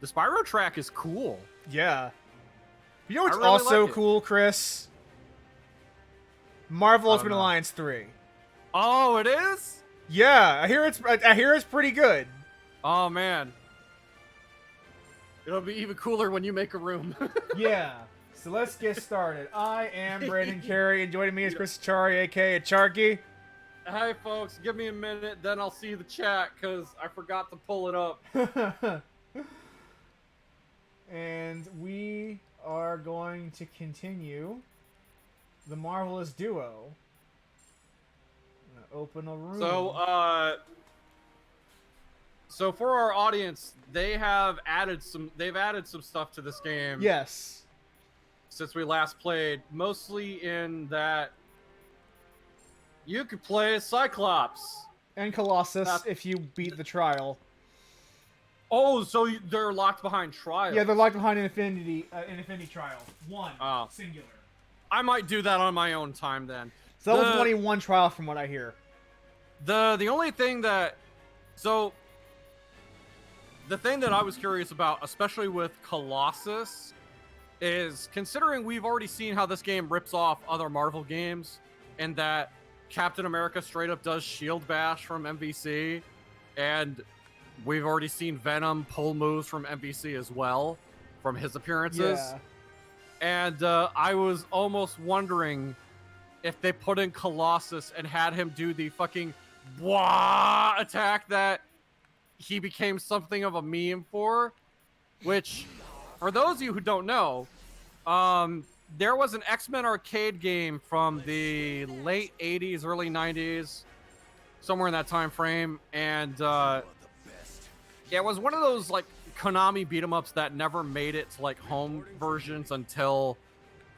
The Spyro track is cool. Yeah. You know what's really also like it. cool, Chris? Marvel I Ultimate don't know. Alliance 3. Oh, it is? Yeah, I hear it's pretty good. Oh, man. It'll be even cooler when you make a room. Yeah. So let's get started. I am Brandon Carey, and joining me is Chris Acharky, aka Acharky. Hi, folks. Give me a minute, then I'll see the chat, because I forgot to pull it up. And we are going to continue the Marvelous Duo. I'm gonna open a room. So for our audience, they've added some stuff to this game. Yes. Since we last played, mostly in that you could play as Cyclops. And Colossus if you beat the trial. Oh, so they're locked behind trials. Yeah, they're locked behind an Infinity trial. One. Singular. I might do that on my own time then. So that was only one trial from what I hear. The only thing that... So... The thing that I was curious about, especially with Colossus, is considering we've already seen how this game rips off other Marvel games, and that Captain America straight up does shield bash from MVC, and we've already seen Venom pull moves from MVC as well, from his appearances. Yeah. And I was almost wondering if they put in Colossus and had him do the fucking wah attack that he became something of a meme for, which, for those of you who don't know, there was an X-Men arcade game from the late 80s, early 90s, somewhere in that time frame, and yeah, it was one of those like Konami beat-em-ups that never made it to like home versions until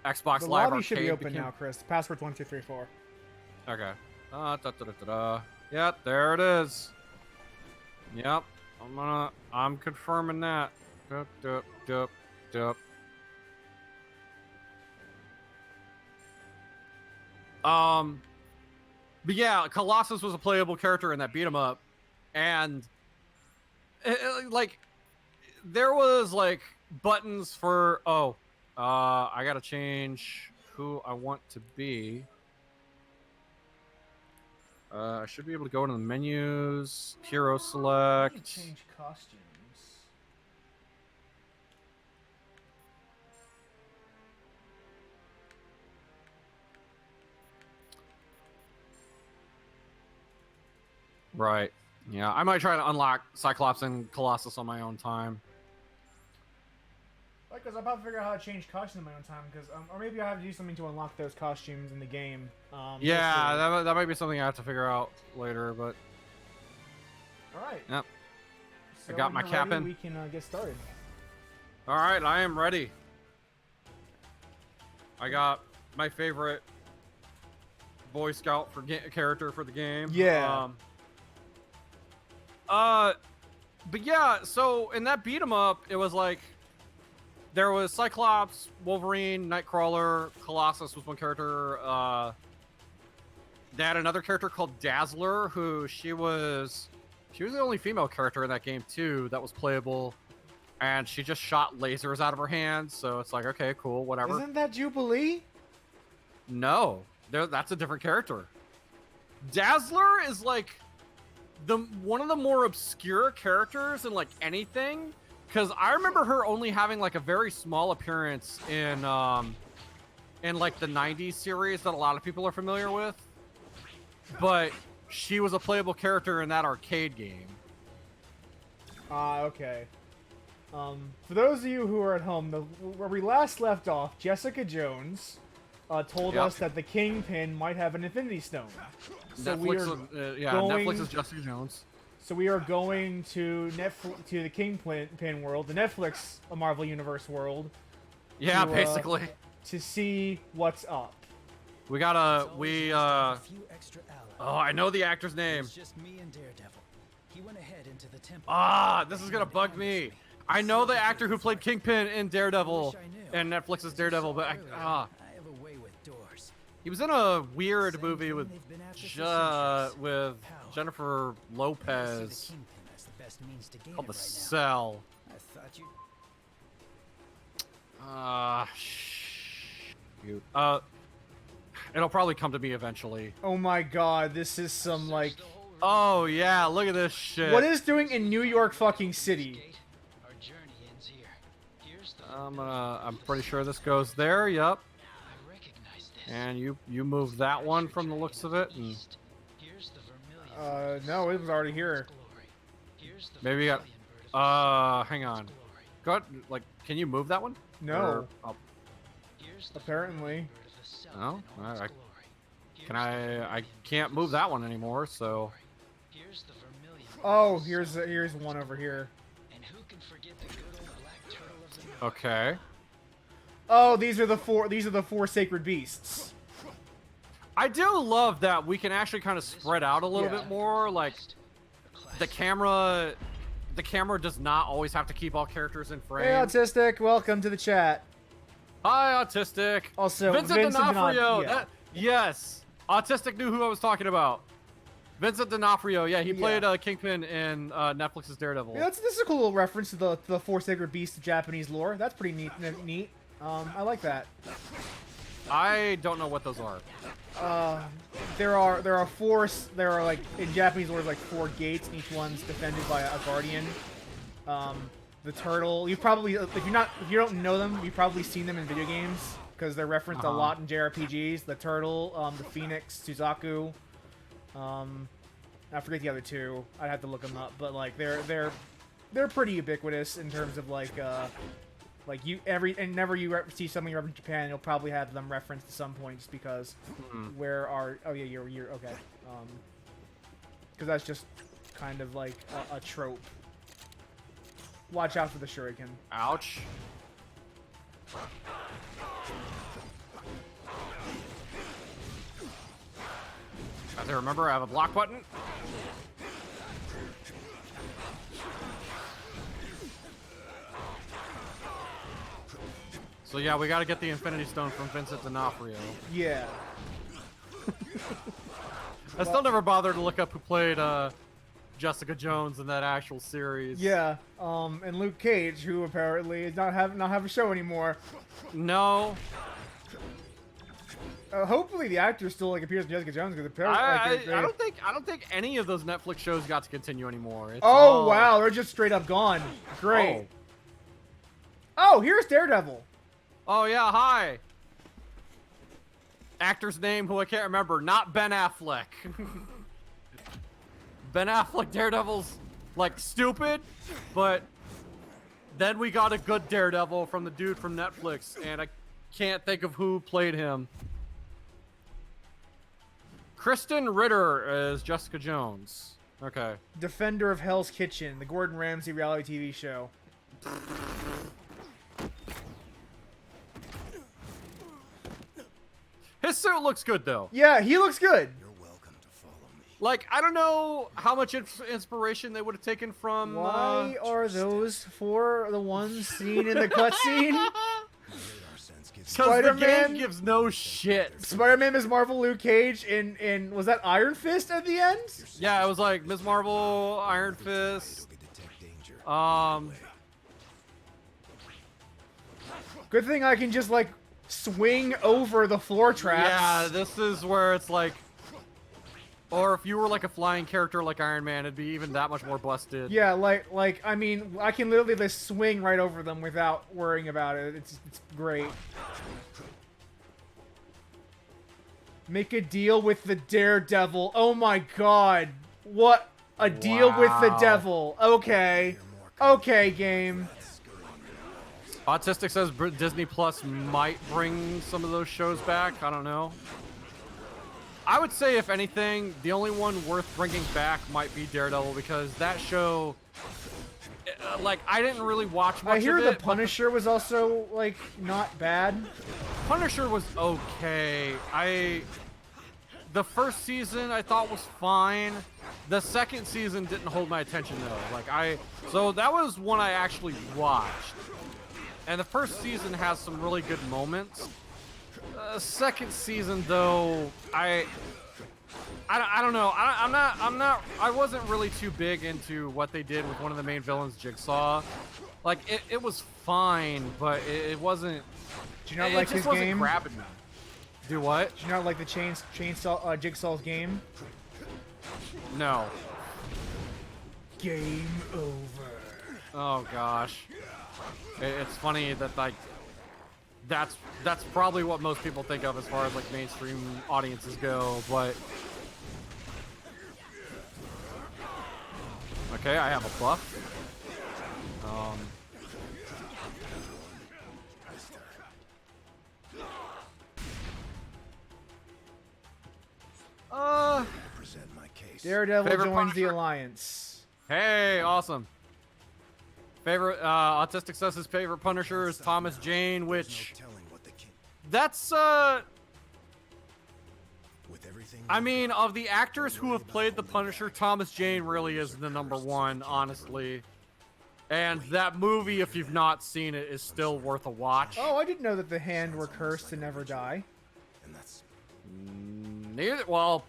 Xbox The Live lobby Arcade should be open became... now, Chris. Password 1234. Okay. Yeah, there it is. Yep. I'm confirming that. Dup. But yeah, Colossus was a playable character in that beat 'em up, and like there was like buttons for I gotta change who I want to be. I should be able to go into the menus, hero select. Change costumes. Right. Yeah, I might try to unlock Cyclops and Colossus on my own time. Because I'm about to figure out how to change costumes in my own time. Because or maybe I have to do something to unlock those costumes in the game. Yeah, that might be something I have to figure out later. But all right. Yep. So I got my cap in. We can get started. All right, I am ready. I got my favorite Boy Scout character for the game. Yeah. But yeah, so in that beat 'em up, it was like there was Cyclops, Wolverine, Nightcrawler, Colossus was one character. They had another character called Dazzler, who she was the only female character in that game too that was playable, and she just shot lasers out of her hands. So it's like, okay, cool, whatever. Isn't that Jubilee? No, that's a different character. Dazzler is like one of the more obscure characters in like anything, because I remember her only having like a very small appearance in like the 90s series that a lot of people are familiar with, but she was a playable character in that arcade game. Okay. For those of you who are at home, where we last left off, Jessica Jones told us that the Kingpin might have an Infinity Stone. So Netflix is Jessica Jones. So we are going to the Kingpin world, the Netflix Marvel Universe world. Yeah, basically. To see what's up. We gotta oh, I know the actor's name. Just me and Daredevil. He went ahead into the temple. This is gonna bug me. I know the actor who played Kingpin in Daredevil and Netflix's Daredevil, but I have a way with doors. he was in a weird movie with Jennifer Lopez called The Cell. I thought you. Shoot. It'll probably come to me eventually. Oh my god, this is some like. Oh yeah, look at this shit. What is doing in New York fucking City? Our journey ends here. Here's the I'm pretty sure this goes there. Yep. I recognize this. And you moved that one from the looks of it. And Here's the vermilion. No, it was already here. Glory. Here's the maybe you got. vermilion bird of Hang on. glory. Go ahead, like, can you move that one? No. Or- oh, Here's the Apparently. vermilion bird of the south Oh, in all its alright. glory. can Here's the I vermilion can't bird move of that the one south anymore. So. glory. Here's the vermilion bird Oh, of the here's south one over here. And who can forget the good old black turtle of the north? Okay. Oh, these are the four sacred beasts. I do love that we can actually kind of spread out a little Yeah. bit more. Like the camera does not always have to keep all characters in frame. Hey, Autistic, welcome to the chat. Hi, Autistic. Also, Vincent D'Onofrio. Yeah. Yes, Autistic knew who I was talking about. Vincent D'Onofrio. Yeah, he Yeah. played Kingpin in Netflix's Daredevil. Yeah, this is a cool little reference to the four sacred beasts of Japanese lore. That's pretty neat. I like that. I don't know what those are. There are four. There are like in Japanese lore, like four gates, and each one's defended by a guardian. The turtle. You probably, if you don't know them, you've probably seen them in video games because they're referenced a lot in JRPGs. The turtle, the phoenix, Suzaku. I forget the other two. I'd have to look them up, but like they're pretty ubiquitous in terms of like whenever you see something referenced in Japan, you'll probably have them referenced at some point just because oh yeah, you're okay. Because that's just kind of like a trope. Watch out for the shuriken. Ouch. As I remember, I have a block button. So yeah, we gotta get the Infinity Stone from Vincent D'Onofrio. Yeah. I still never bothered to look up who played Jessica Jones in that actual series. Yeah. And Luke Cage, who apparently is not have a show anymore. No. Hopefully the actor still like appears in Jessica Jones because apparently I don't think any of those Netflix shows got to continue anymore. It's Oh all- wow, they're just straight up gone. Great. Oh, here's Daredevil. Oh yeah, hi. Actor's name who I can't remember, not Ben Affleck. Ben Affleck Daredevil's like stupid, but then we got a good Daredevil from the dude from Netflix, and I can't think of who played him. Kristen Ritter as Jessica Jones. Okay. Defender of Hell's Kitchen, the Gordon Ramsay reality TV show. His suit looks good though. Yeah, he looks good. You're welcome to follow me. Like, I don't know how much inspiration they would have taken from. Why are those four the ones seen in the cutscene? Radar sense gives Because the Spider-Man? game gives no shit. Spider-Man, Ms. Marvel, Luke Cage, and was that Iron Fist at the end? Yeah, it was like Ms. Marvel, Iron Fist. you detect danger. Good thing I can just like swing over the floor traps. Yeah, this is where it's like, or if you were like a flying character like Iron Man, it'd be even that much more busted. Yeah, like I mean, I can literally just swing right over them without worrying about it. It's great. Make a deal with the Daredevil. Oh my god. What a deal with the Wow. devil. Okay. Okay, game. Autistic says Disney Plus might bring some of those shows back. I don't know. I would say, if anything, the only one worth bringing back might be Daredevil, because that show, like, I didn't really watch much I hear of the it. but Punisher was also like not bad. Punisher was okay. The first season I thought was fine. The second season didn't hold my attention though. So that was one I actually watched. And the first season has some really good moments. Second season though, I don't know. I wasn't really too big into what they did with one of the main villains, Jigsaw. Like it was fine, but it wasn't. Do you not It like just his wasn't game? grabbing me. Do what? Do you not like the chainsaw Jigsaw's game? No. Game over. Oh gosh. It's funny that like that's probably what most people think of as far as like mainstream audiences go, but okay, I have a buff. Present my case. Daredevil Favorite joins the Punisher? Alliance. Hey, awesome. Favorite Autistic says his favorite Punisher is Thomas Jane, which No telling what the king. that's With everything. I mean, of the actors who have played the Punisher, Thomas Jane really is the #1, honestly. And that movie, if you've not seen it, is still worth a watch. Oh, I didn't know that the Hand were cursed to never die. And that's Neither, well,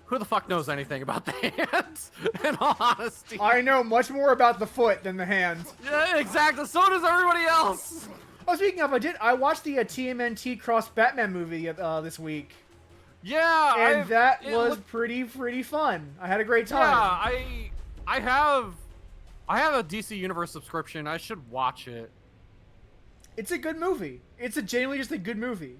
who the fuck knows anything about the Hands, in all honesty? I know much more about the Foot than the Hand. Yeah, exactly. So does everybody else. Oh, speaking of, I watched the TMNT Cross Batman movie this week, Yeah, and that it was looked- pretty fun. I had a great time. Yeah, I have a DC Universe subscription. I should watch it. It's a good movie. It's genuinely just a good movie.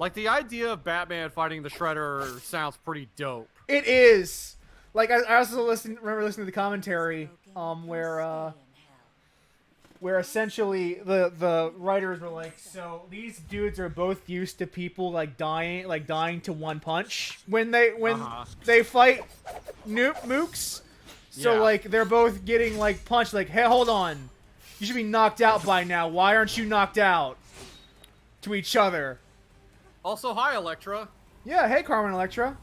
Like, the idea of Batman fighting the Shredder sounds pretty dope. It is. Like I also remember listening to the commentary, where essentially the writers were like, so these dudes are both used to people dying to one punch when they fight mooks. So Yeah. like they're both getting like punched. Like, hey, hold on, you should be knocked out by now. Why aren't you knocked out? To each other. Also, hi, Elektra. Yeah, hey, Carmen Electra.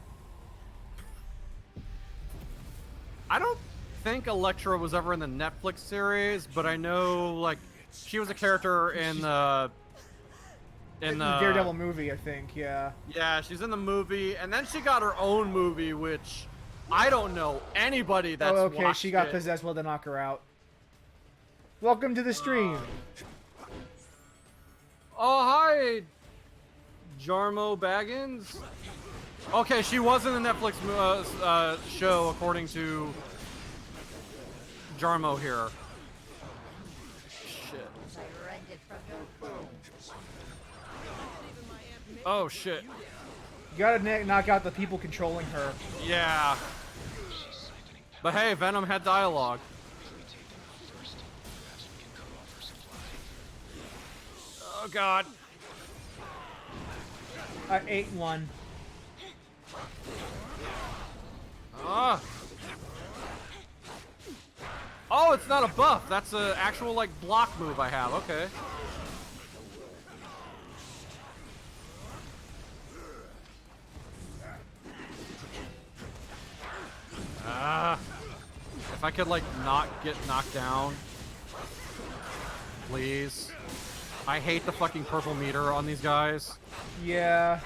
I don't think Elektra was ever in the Netflix series, but I know, like, she was a character in the Daredevil movie, I think. Yeah. Yeah, she's in the movie, and then she got her own movie, which I don't know anybody that's Oh, okay. watched She got it. possessed. Well, to knock her out. Welcome to the stream. Oh, hi, Jarmo Baggins. Okay, she was in the Netflix show, according to Jarmo here. Shit. Oh, shit. You gotta knock out the people controlling her. Yeah. But hey, Venom had dialogue. Oh, God. I ate one. Ah. Oh, it's not a buff. That's an actual, like, block move I have. Okay. Ah. If I could, like, not get knocked down. Please. I hate the fucking purple meter on these guys. Yeah.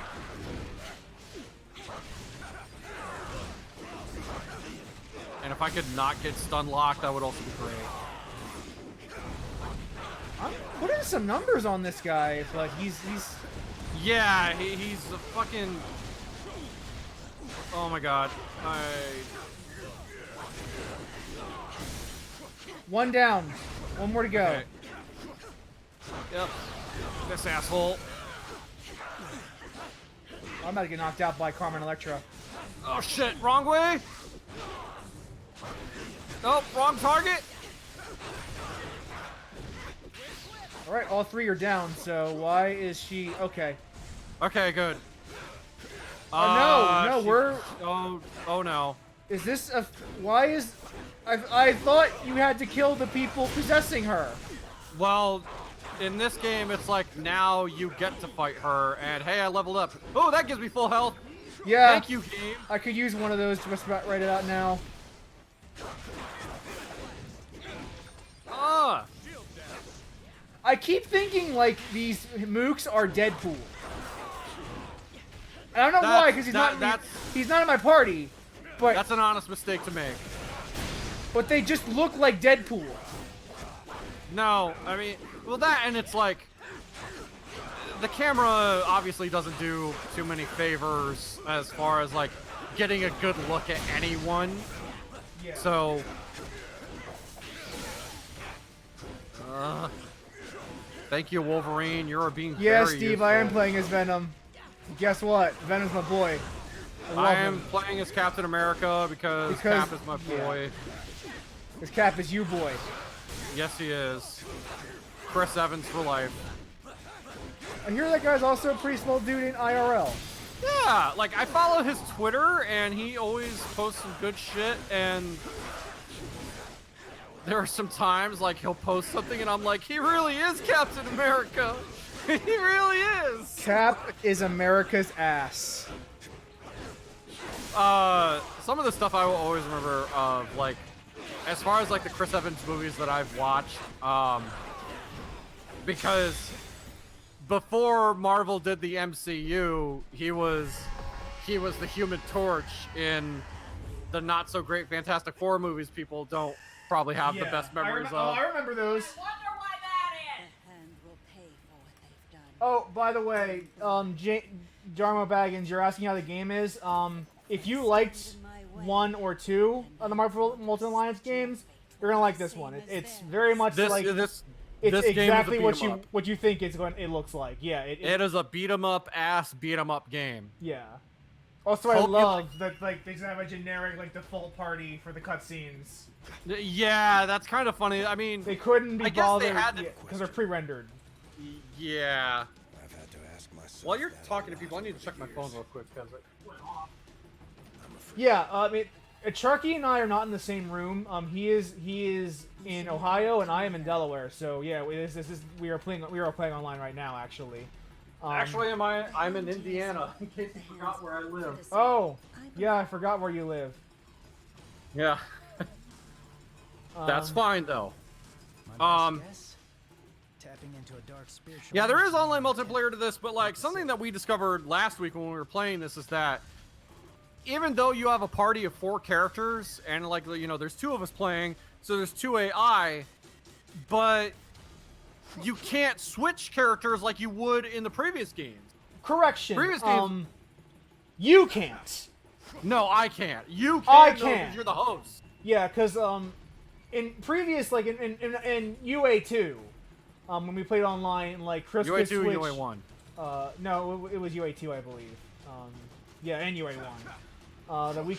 And if I could not get stun locked, that would also be great. I'm putting some numbers on this guy, but he's Yeah, he's a fucking... Oh my god. one down. One more to go. Okay. Yep. This asshole. I'm about to get knocked out by Carmen Electra. Oh shit, wrong way! Nope, wrong target! Alright, all three are down, so why is she... Okay. Okay, good. No, we're... Oh no. Is this a... Why is... I thought you had to kill the people possessing her. Well, in this game, it's like now you get to fight her, and hey, I leveled up. Oh, that gives me full health. Yeah. Thank you, game. I could use one of those to just about write it out now. Ah. I keep thinking, like, these mooks are Deadpool. I don't know That's- why, because that's he's not in my party. But that's an honest mistake to make. they just look like Deadpool. No, I mean, well that and it's like the camera obviously doesn't do too many favors as far as like getting a good look at anyone. Yeah. So thank you, Wolverine. You're being Yeah, very Steve, useful. I am playing as Venom. Guess what? Venom's my boy. I love I him. am playing as Captain America because Cap is my boy. His Cap is you, boy. Yes, he is. Chris Evans for life. I hear that guy's also a pretty small dude in IRL. Yeah, like I follow his Twitter and he always posts some good shit and there are some times like he'll post something and I'm like, he really is Captain America. He really is. Cap is America's ass. Some of the stuff I will always remember of like, as far as like the Chris Evans movies that I've watched, because before Marvel did the MCU, he was the Human Torch in the not so great Fantastic Four movies. People don't probably have the best memories of. I remember those. Wonder why that is. The hand will pay for what they've done. Oh, by the way, Jarmo Baggins, you're asking how the game is. If you liked 1 or 2 of the Marvel Multi Alliance games, you're gonna like this one. It's very much This like this it's this game is a exactly beat 'em up. what you think it looks like. Yeah, It is a beat 'em up ass beat 'em up game. yeah. Also, I Hope you love that like they just have a generic like default party for the cutscenes. Yeah, that's kind of funny. I mean, They couldn't be I guess they bothered had to- because they're pre-rendered. yeah. I've had to ask myself. While you're that talking to over people, I need to check my years. phone real quick because Yeah, I mean, Acharky and I are not in the same room. He is in Ohio and I am in Delaware. So yeah, we are playing online right now actually. actually, I'm in Indiana. In case you forgot where I live. Oh, yeah, I forgot where you live. Yeah, that's Um, fine though. My best guess? Tapping into a dark spiritual. Yeah, there is energy. online multiplayer to this, but like something that we discovered last week when we were playing this is that even though you have a party of 4 characters and like there's 2 of us playing, so there's 2 AI, but you can't switch characters like you would in the previous games. Correction. Previous games- You can't. No, I can't. You I can though, 'cause can. you're the host. Yeah, because in previous like in UA2, when we played online, like Chris could UA2 switch. and UA1. No, it was UA2, I believe. Yeah, and UA1. That we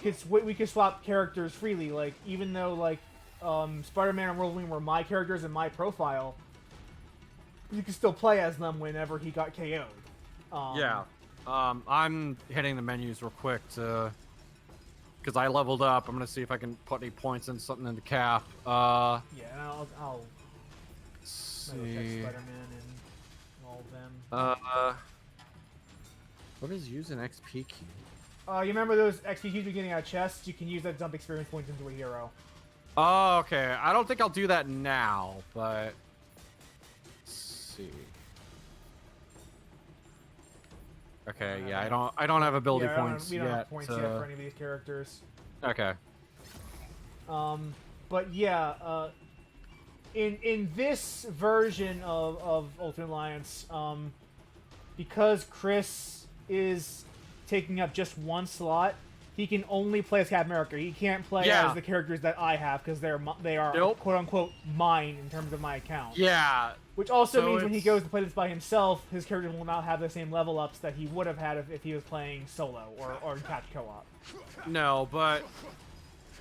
could swap characters freely. Like even though like Spider-Man and Wolverine were my characters in my profile, you could still play as them whenever he got KO'd. Yeah. I'm hitting the menus real quick to because I leveled up. I'm gonna see if I can put any points in something in the cap. Yeah, and I'll Let's maybe check see. Spider-Man and all of them. What is use an XP key? You remember those XP keys you're getting out of chests? You can use that to dump experience points into a hero. Oh, okay. I don't think I'll do that now, but let's see. Okay, yeah, I don't have ability Yeah, points we don't yet. have points yet for any of these characters. Okay. But yeah, in this version of Ultimate Alliance, because Chris is taking up just 1 slot, he can only play as Captain America. He can't play Yeah. as the characters that I have because they are Nope. quote unquote mine in terms of my account. Yeah. Which also So means when he it's- goes to play this by himself, his character will not have the same level ups that he would have had if he was playing solo or in catch co-op. No, but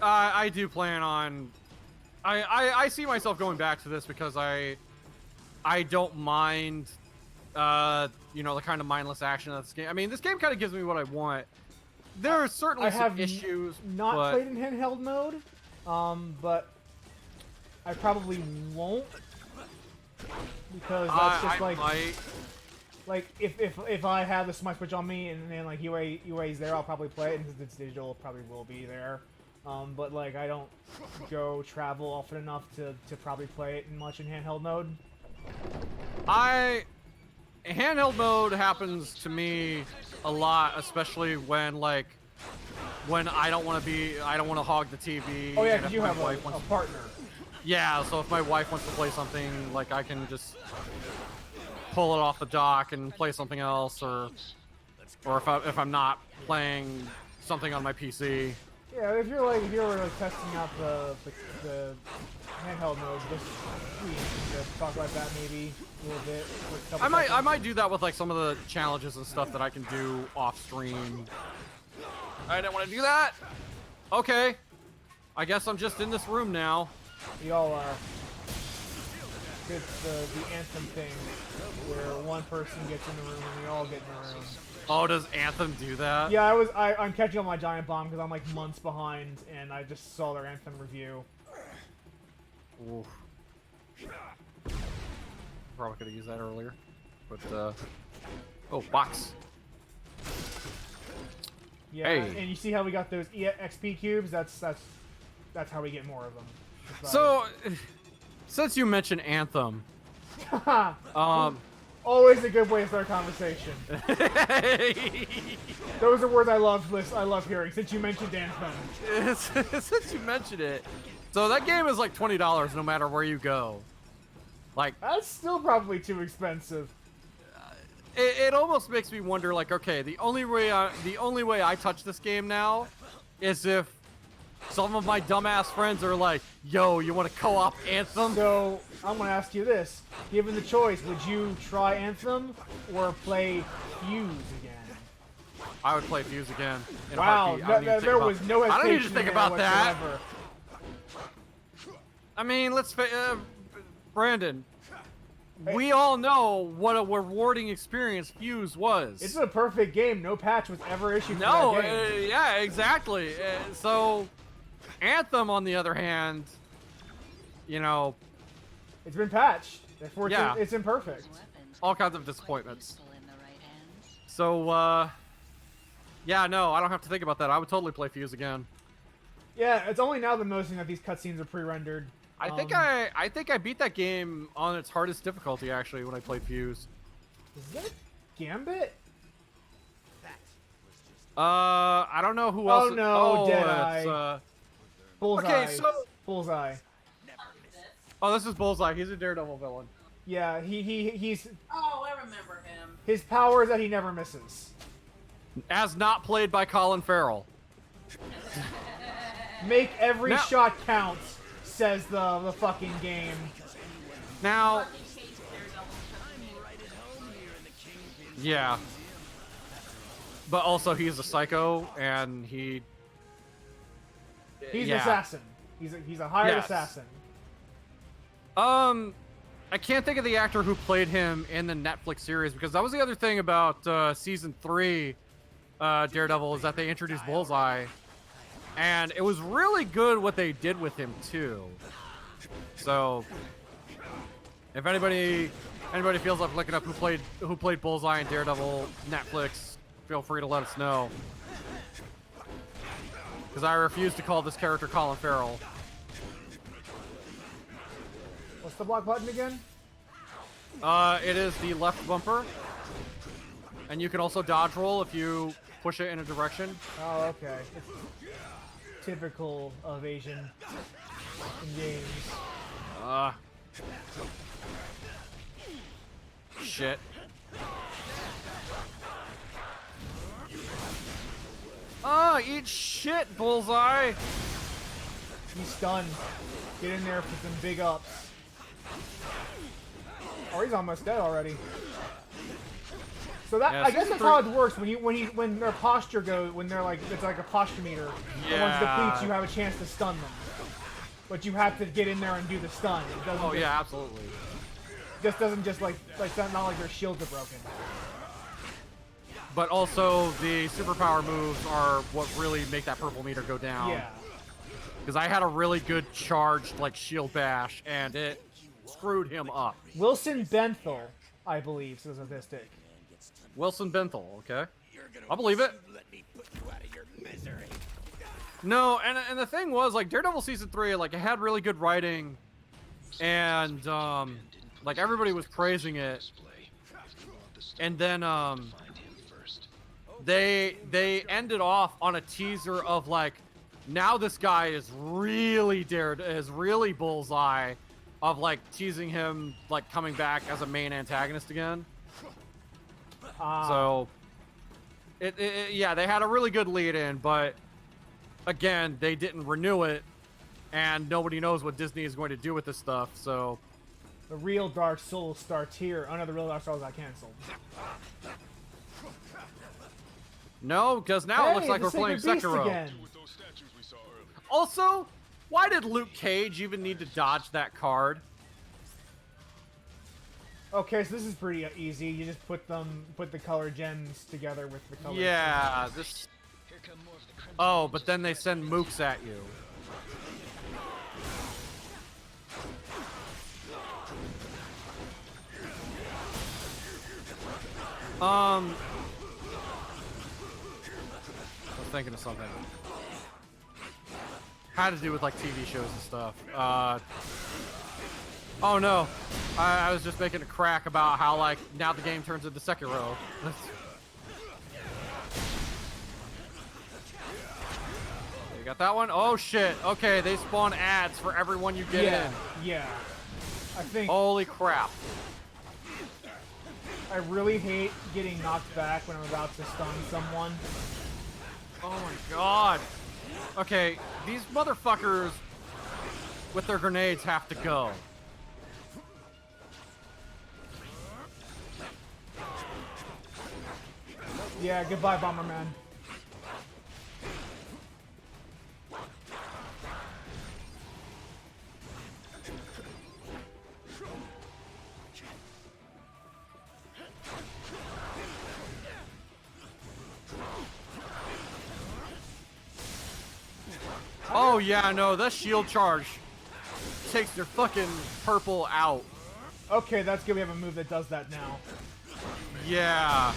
I do plan on. I see myself going back to this because I don't mind. The kind of mindless action of this game. I mean, this game kind of gives me what I want. There are certainly I have some issues, Not but played in handheld mode, but I probably won't because that's just I might. like if I have the smart switch on me and then like UA's there, I'll probably play it, and since it's digital, it probably will be there. But like I don't go travel often enough to probably play it much in handheld mode. handheld mode happens to me a lot, especially when I don't want to hog the TV. Oh yeah, and because if you my have wife a wants- partner. Yeah, so if my wife wants to play something, like I can just pull it off the dock and play something else, or if I'm not playing something on my PC. Yeah, if you're like testing out the handheld mode, we can just talk about that maybe a little bit. For a couple I seconds. might do that with like some of the challenges and stuff that I can do off stream. I didn't want to do that. Okay, I guess I'm just in this room now. We all are. It's the Anthem thing, where one person gets in the room and we all get in the room. Oh, does Anthem do that? Yeah, I'm catching up on my Giant Bomb because I'm like months behind, and I just saw their Anthem review. Oof. Probably could have used that earlier, but oh, box. Yeah, Hey. and you see how we got those XP cubes? That's how we get more of them. So, since you mentioned Anthem, always a good way to start a conversation. Those are words I love hearing. Since you mentioned Anthem, since you mentioned it, so that game is like $20 no matter where you go. Like, that's still probably too expensive. it almost makes me wonder. Like, okay, the only way I touch this game now is if some of my dumbass friends are like, "Yo, you want to co-op Anthem?" So I'm gonna ask you this: given the choice, would you try Anthem or play Fuse again? I would play Fuse again. In a Wow, heartbeat. I don't even think there about- was no I hesitation don't need to think there about that. whatsoever. I mean, Brandon, we all know what a rewarding experience Fuse was. It's a perfect game. No patch was ever issued for No, that game. yeah, exactly. So, Anthem, on the other hand, you know, It's been patched. Therefore, Yeah. it's imperfect. Weapons all kinds of disappointments. useful in the right hands. So, yeah, no, I don't have to think about that. I would totally play Fuse again. Yeah, it's only now the most thing that these cutscenes are pre-rendered. I think I beat that game on its hardest difficulty actually when I played Fuse. Is that Gambit? I don't know who else. Oh no, Deadeye. it's, Bullseye. okay, so- Bullseye. oh, this is Bullseye. He's a Daredevil villain. Yeah, he's Oh, I remember him. his power is that he never misses. As not played by Colin Farrell. Make every Now- shot count, says the fucking game. Now, He hates Daredevil. yeah. But also, he's a psycho, and He's yeah. an assassin. He's a hired Yes. assassin. I can't think of the actor who played him in the Netflix series, because that was the other thing about season 3 Daredevil, is that they introduced Bullseye, and it was really good what they did with him too. So, if anybody feels like looking up who played Bullseye in Daredevil Netflix, feel free to let us know, because I refuse to call this character Colin Farrell. What's the block button again? It is the left bumper, and you can also dodge roll if you push it in a direction. Oh, okay. It's typical of Asian in games. Shit. Eat shit, Bullseye! He's stunned. Get in there for some big ups. Oh, he's almost dead already. So that Yeah, I guess season that's how it works when their posture goes, when they're like, it's like a posture meter. And once it Yeah. depletes, you have a chance to stun them. But you have to get in there and do the stun. It doesn't Oh just, yeah, absolutely. just doesn't just like it's not like their shields are broken. But also, the superpower moves are what really make that purple meter go down. Yeah. Because I had a really good charged, like, shield bash, and it screwed him up. Wilson Benthel, I believe, says statistic. Wilson Benthel, okay? I'll believe it. No, and the thing was, like, Daredevil Season 3, like, it had really good writing, and, like, everybody was praising it. and then Find him first. they ended off on a teaser of like, now this guy is really really bullseye, of like teasing him like coming back as a main antagonist again. So yeah, they had a really good lead in, but again, they didn't renew it, and nobody knows what Disney is going to do with this stuff. So the real Dark Souls starts here. Oh no, the real Dark Souls got canceled. no, because now it looks Hey, like the we're playing Sacred Beast Sekiro. again. With those statues we saw earlier. Also, why did Luke Cage even need to dodge that card? Okay, so this is pretty easy. You just put the color gems together with the color. Yeah, this. Here come more of the crimson. Oh, but then they send mooks at you. I was thinking of something. Had to do with like TV shows and stuff. Oh no, I was just making a crack about how like now the game turns into Sekiro. You got that one? Oh shit. Okay, they spawn ads for everyone you get in. Yeah. I think Holy crap. I really hate getting knocked back when I'm about to stun someone. Oh my god. Okay, these motherfuckers with their grenades have to go. Yeah, goodbye, Bomberman. Oh yeah, no, that shield charge takes their fucking purple out. Okay, that's good. We have a move that does that now. Yeah.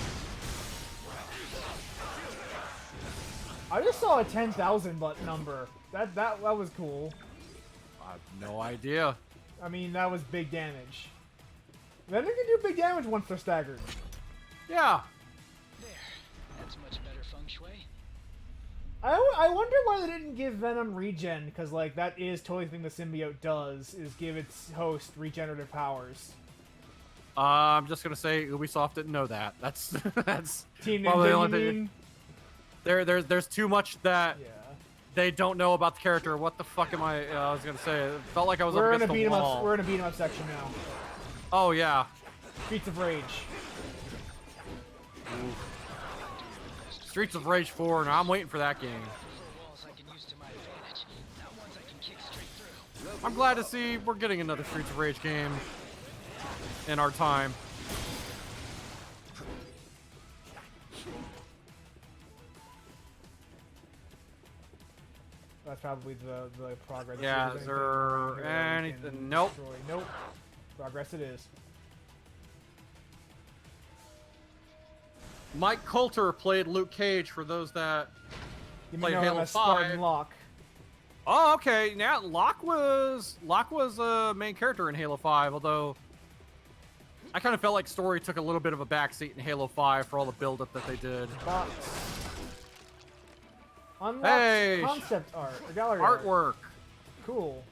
I just saw a 10,000 number. That was cool. I have no idea. I mean, that was big damage. Then they can do big damage once they're staggered. Yeah. There. That's much better feng shui. I wonder why they didn't give Venom regen, because like that is totally the thing the symbiote does, is give its host regenerative powers. I'm just gonna say Ubisoft didn't know that. That's Team probably the Ninja, only you thing. mean? There's too much that Yeah. they don't know about the character. What the fuck am I? I was gonna say. It felt like I was We're up in a against beat the 'em wall. up. We're in a beat 'em up section now. Oh yeah. Streets of Rage. Streets of Rage 4, and I'm waiting for that game. Four walls I can use to my advantage. Not ones I can kick straight through. I'm glad to see we're getting another Streets of Rage game in our time. That's probably the progress. Yeah, If is there's there around here that we anything? can Nope. destroy. Nope. Progress it is. Mike Coulter played Luke Cage for those that You played know him Halo as Spartan 5. Locke. Oh, okay. Now Locke was a main character in Halo 5, although I kind of felt like story took a little bit of a backseat in Halo 5 for all the build-up that they did. Box. Unlock Hey, concept art or gallery art. Artwork. Cool.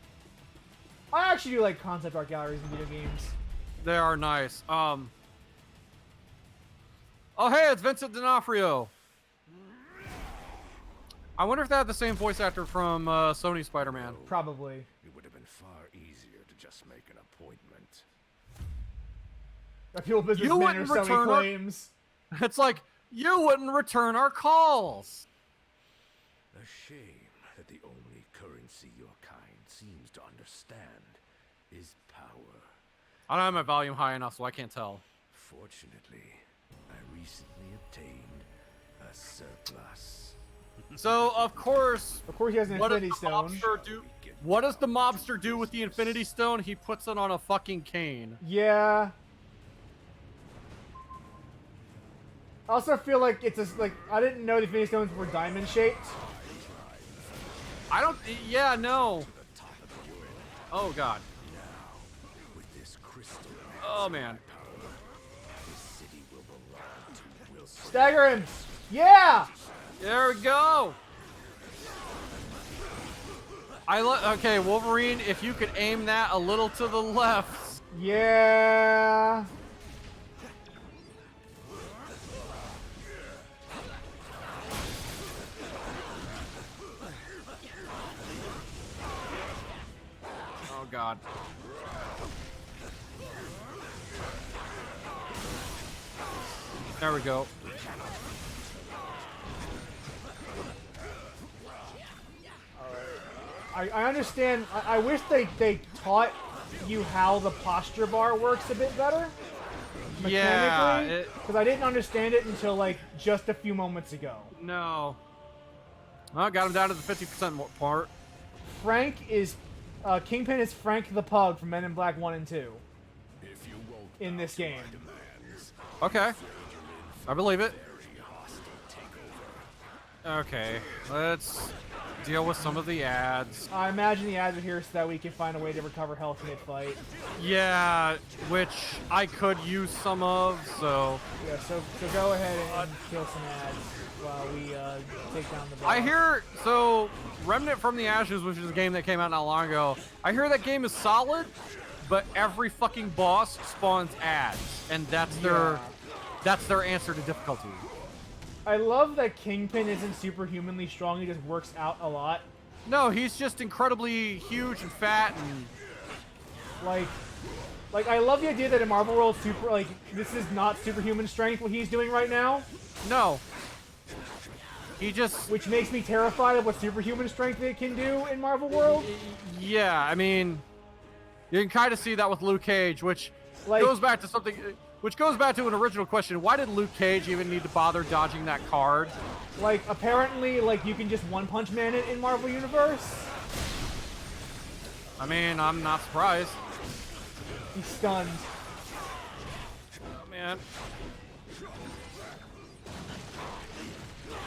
I actually do like concept art galleries in video games. They are nice. Oh, hey, it's Vincent D'Onofrio. I wonder if they had the same voice actor from Sony Spider-Man. Probably. It would have been far easier to just make an appointment. A people business You man or wouldn't so he return our- claims. It's like, you wouldn't return our calls. A shame that the only currency your kind seems to understand is power. I don't have my volume high enough, so I can't tell. Fortunately, I recently obtained a surplus. So, of course, Of course he has an what does Infinity the Stone. mobster do? What does the mobster do with the Infinity Stone? He puts it on a fucking cane. Yeah. I also feel like it's like I didn't know the Infinity Stones were diamond shaped. I don't. Yeah, no. Oh god. With this crystal Oh man. power, this city will Stagger him! Yeah! There we go. Okay, Wolverine, if you could aim that a little to the left. Yeah! Oh God. There we go. I understand. I wish they taught you how the posture bar works a bit better. Yeah. Mechanically. Because I didn't understand it until, like, just a few moments ago. No. Well, got him down to the 50% part. Frank is... Kingpin is Frank the Pug from Men in Black 1 and 2. If you won't In this bow to my game. demands, Okay. I believe it. very hostile takeover. Okay. Let's deal with some of the ads. I imagine the ads are here so that we can find a way to recover health mid-fight. Yeah, which I could use some of, so... Yeah, so go ahead and kill some ads while we take down the boss. I hear... So, Remnant from the Ashes, which is a game that came out not long ago, I hear that game is solid, but every fucking boss spawns ads, and that's their... Yeah. That's their answer to difficulty. I love that Kingpin isn't superhumanly strong, he just works out a lot. No, he's just incredibly huge and fat and... Like I love the idea that in Marvel World this is not superhuman strength what he's doing right now. No. He just... Which makes me terrified of what superhuman strength it can do in Marvel World. Yeah, I mean... You can kind of see that with Luke Cage, which Like- goes back to something... Which goes back to an original question. Why did Luke Cage even need to bother dodging that card? Like, apparently, like, you can just one-punch man it in Marvel Universe. I mean, I'm not surprised. He's stunned. Oh, man.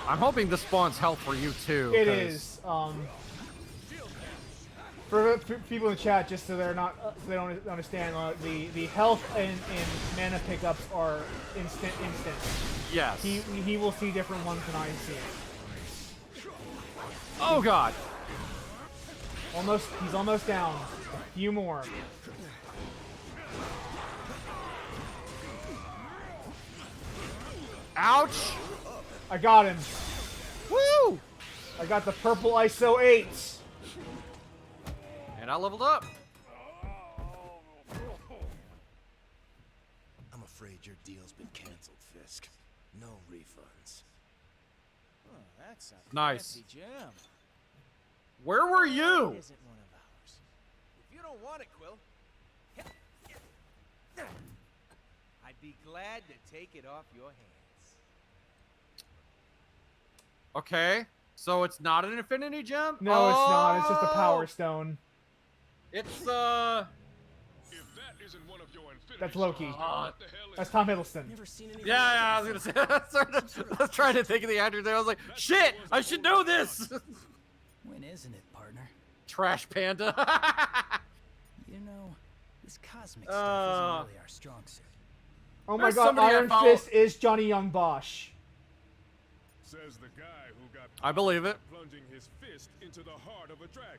I'm hoping this spawns health for you, too. It 'cause- is. For people in the chat, just so they're not, so they don't understand, the health and mana pickups are instant. Yes. He will see different ones than I see. Oh, God. He's almost down. A few more. Ouch. I got him. Woo! I got the purple ISO 8. And I leveled up. I'm afraid your deal's been canceled, Fisk. No refunds. Oh, that's a Nice. fancy gem. Where were you? It isn't one of ours. If you don't want it, Quill, I'd be glad to take it off your hands. Okay. So it's not an infinity gem? No, it's not. It's just a Oh! power stone. It's, If that isn't one of your infinity That's Loki. stones, what the hell is That's Tom Hiddleston. Never seen anything Yeah, I was gonna say. I was trying to think of the actor there. I was like, shit, I should know this. When isn't it, partner? Trash Panda. You know, this cosmic Uh, stuff isn't really our strong suit. Oh my There's god, somebody I Iron follow- Fist is Johnny Young Bosch. Says the guy who got I believe it. plunging his fist into the heart of a dragon.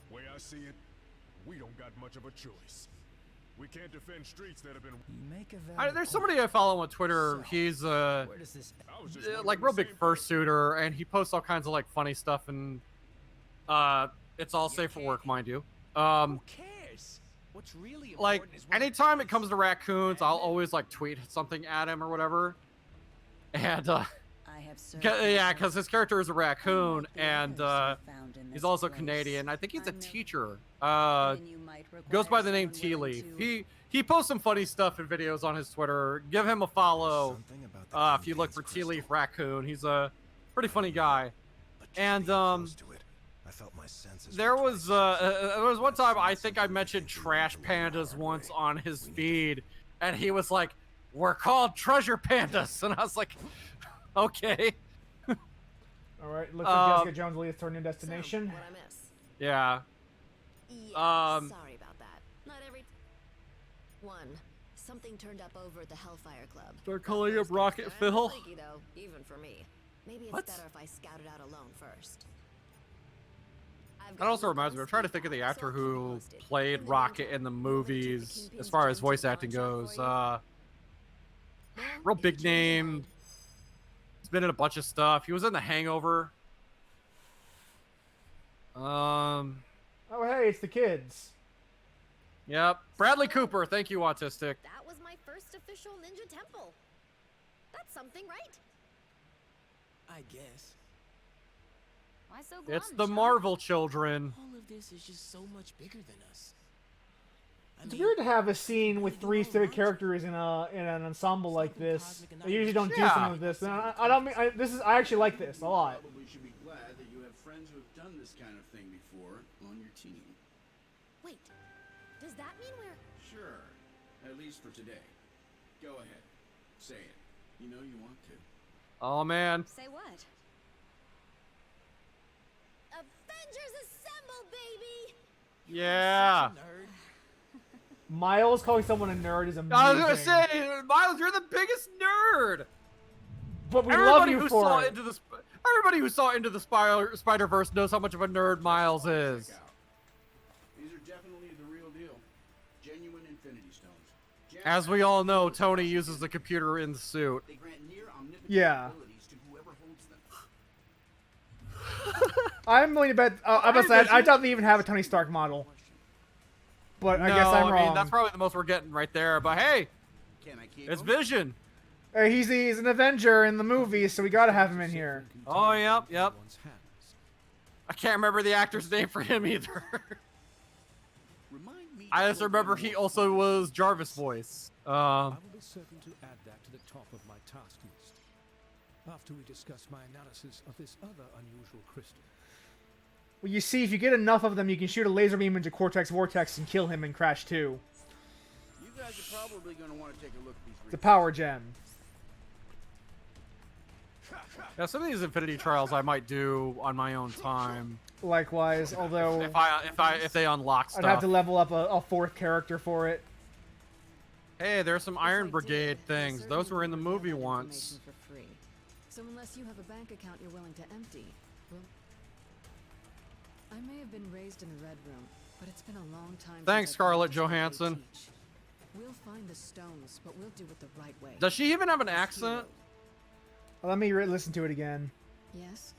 Way I see it, we don't got much of a choice. We can't defend streets that have been. You make a valid There's point. somebody I follow on Twitter. So, He's Where does this I was just like wondering real the big same fursuiter, and he posts all kinds of like funny stuff, and it's all safe for work, mind you. Who cares? What's really Like important is what anytime it comes to raccoons, I'll always like tweet something at him or whatever, and I have served yeah, myself. because his character is a raccoon, Unlike the and others I found in he's this also place. Canadian. I think he's a I'm no- teacher. Then you might Goes by require the name someone Tea willing Leaf. to- He posts some funny stuff and videos on his Twitter. Give him a follow Something about the if you look for Kingpin's Tea Leaf crystal. Raccoon. He's a pretty funny guy. But just And, being close to it, I felt my senses There were was one time I think I mentioned Trash Pandas once on his feed, and he was like, "We're called Treasure Pandas," and I was like, "Okay, Alright, looks like Jessica Jones leads toward new So, destination. what I miss? yeah." Yeah, Um, sorry about that. Not every one Something turned up over at the Hellfire Club. They're calling him Rocket Phil. Freaky, though, even for me. Maybe it's What? better if I scout it out alone first. That also reminds me, I'm trying to think of the actor who played Rocket in the movies, as far as voice acting goes. Real big name. He's been in a bunch of stuff. He was in The Hangover. Oh, hey, it's the kids. Yep. Bradley Cooper. Thank you, Autistic. That was my first official ninja temple. That's something, right? I guess. Why so glum, It's the Sean? Marvel children. All of this is just so much bigger than us. It's weird to have a scene with 3 civic characters in an ensemble like this. I usually don't do something like this. And I actually like this a lot. Probably should be glad that you have friends who have done this kind of thing before on your team. Wait, does that mean we're... Sure, at least for today. Go ahead, say it. You know you want to. Oh, man. Say what? Avengers Assemble, baby! Yeah. Miles calling someone a nerd is amazing. I was gonna say, Miles, you're the biggest nerd. But we love you who for saw it. Into the Everybody who saw Into the Spider-Verse knows how much of a nerd Miles is. These are definitely the real deal. Genuine Infinity Stones. As we all know, Tony uses the computer in the suit. They grant near omnipotent Yeah. abilities to whoever holds them. I'm willing to bet. I thought they even have a Tony Stark model. But I guess I'm wrong. mean, that's probably the most we're getting right there. But hey, Can I keep it's him? Vision. He's an Avenger in the movie, so we gotta have him in here. Oh, yep. I can't remember the actor's name for him either. Remind me I just remember he also was Jarvis' voice. I will be certain to add that to the top of my task list. After we discuss my analysis of this other unusual crystal. Well, you see, if you get enough of them, you can shoot a laser beam into Cortex Vortex and kill him in Crash 2. You guys are probably going to want to take a look at these. It's a power gem. Yeah, some of these Infinity Trials I might do on my own time. Likewise, although if they unlock stuff. I'd have to level up a 4th character for it. Hey, there's some Iron Brigade things. Those were in the movie once. For free. So unless you have a bank account you're willing to empty, well, I may have been raised in the Red Room, but it's been a long time. Thanks, since I've Scarlett practiced what they Johansson. teach. We'll find the stones, but we'll do it the right way. Does she even have an accent? Let me listen to it again. Yes.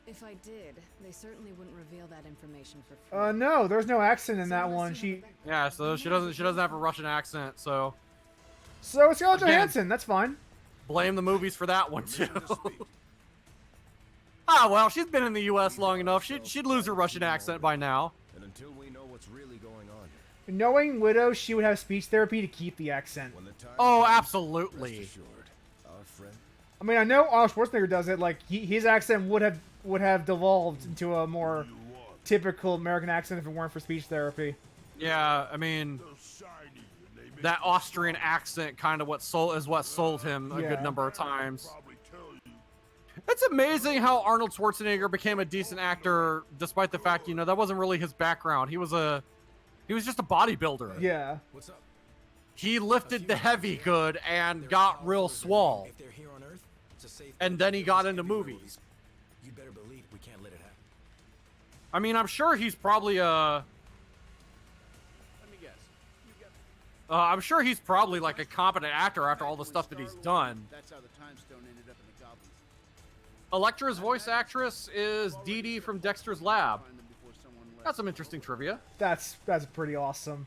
If I did, they certainly wouldn't reveal that information for free. No, there's no accent in that one. Yeah, so she doesn't have a Russian accent, so So it's Scarlett Again. Johansson. That's fine. blame the movies for that one too. Ah, well, she's been in the U.S. long enough. She'd lose her Russian accent by now. And until we know what's really going on, Knowing Widow, she would have speech therapy to keep the accent. when the time Oh, comes, absolutely. rest assured, our friend I mean, I know Arnold Schwarzenegger does it. Like his accent would have devolved into a more typical American accent if it weren't for speech therapy. Yeah, I mean, that Austrian accent kind of what sold him a Yeah. good number of times. It's amazing how Arnold Schwarzenegger became a decent actor, despite the fact that wasn't really his background. He was just a bodybuilder. Yeah. What's up? He lifted the heavy good and got real swole, If they're here on Earth, it's a safe and then he got into movies. You better believe we can't let it happen. I mean, I'm sure he's probably Let me guess. You got I'm sure he's probably like a competent actor after all the stuff that he's done. That's how the Time Stone ended up in the Goblins. Electra's voice actress is Dee Dee from Dexter's Lab. Find them before someone left. That's some interesting trivia. That's pretty awesome.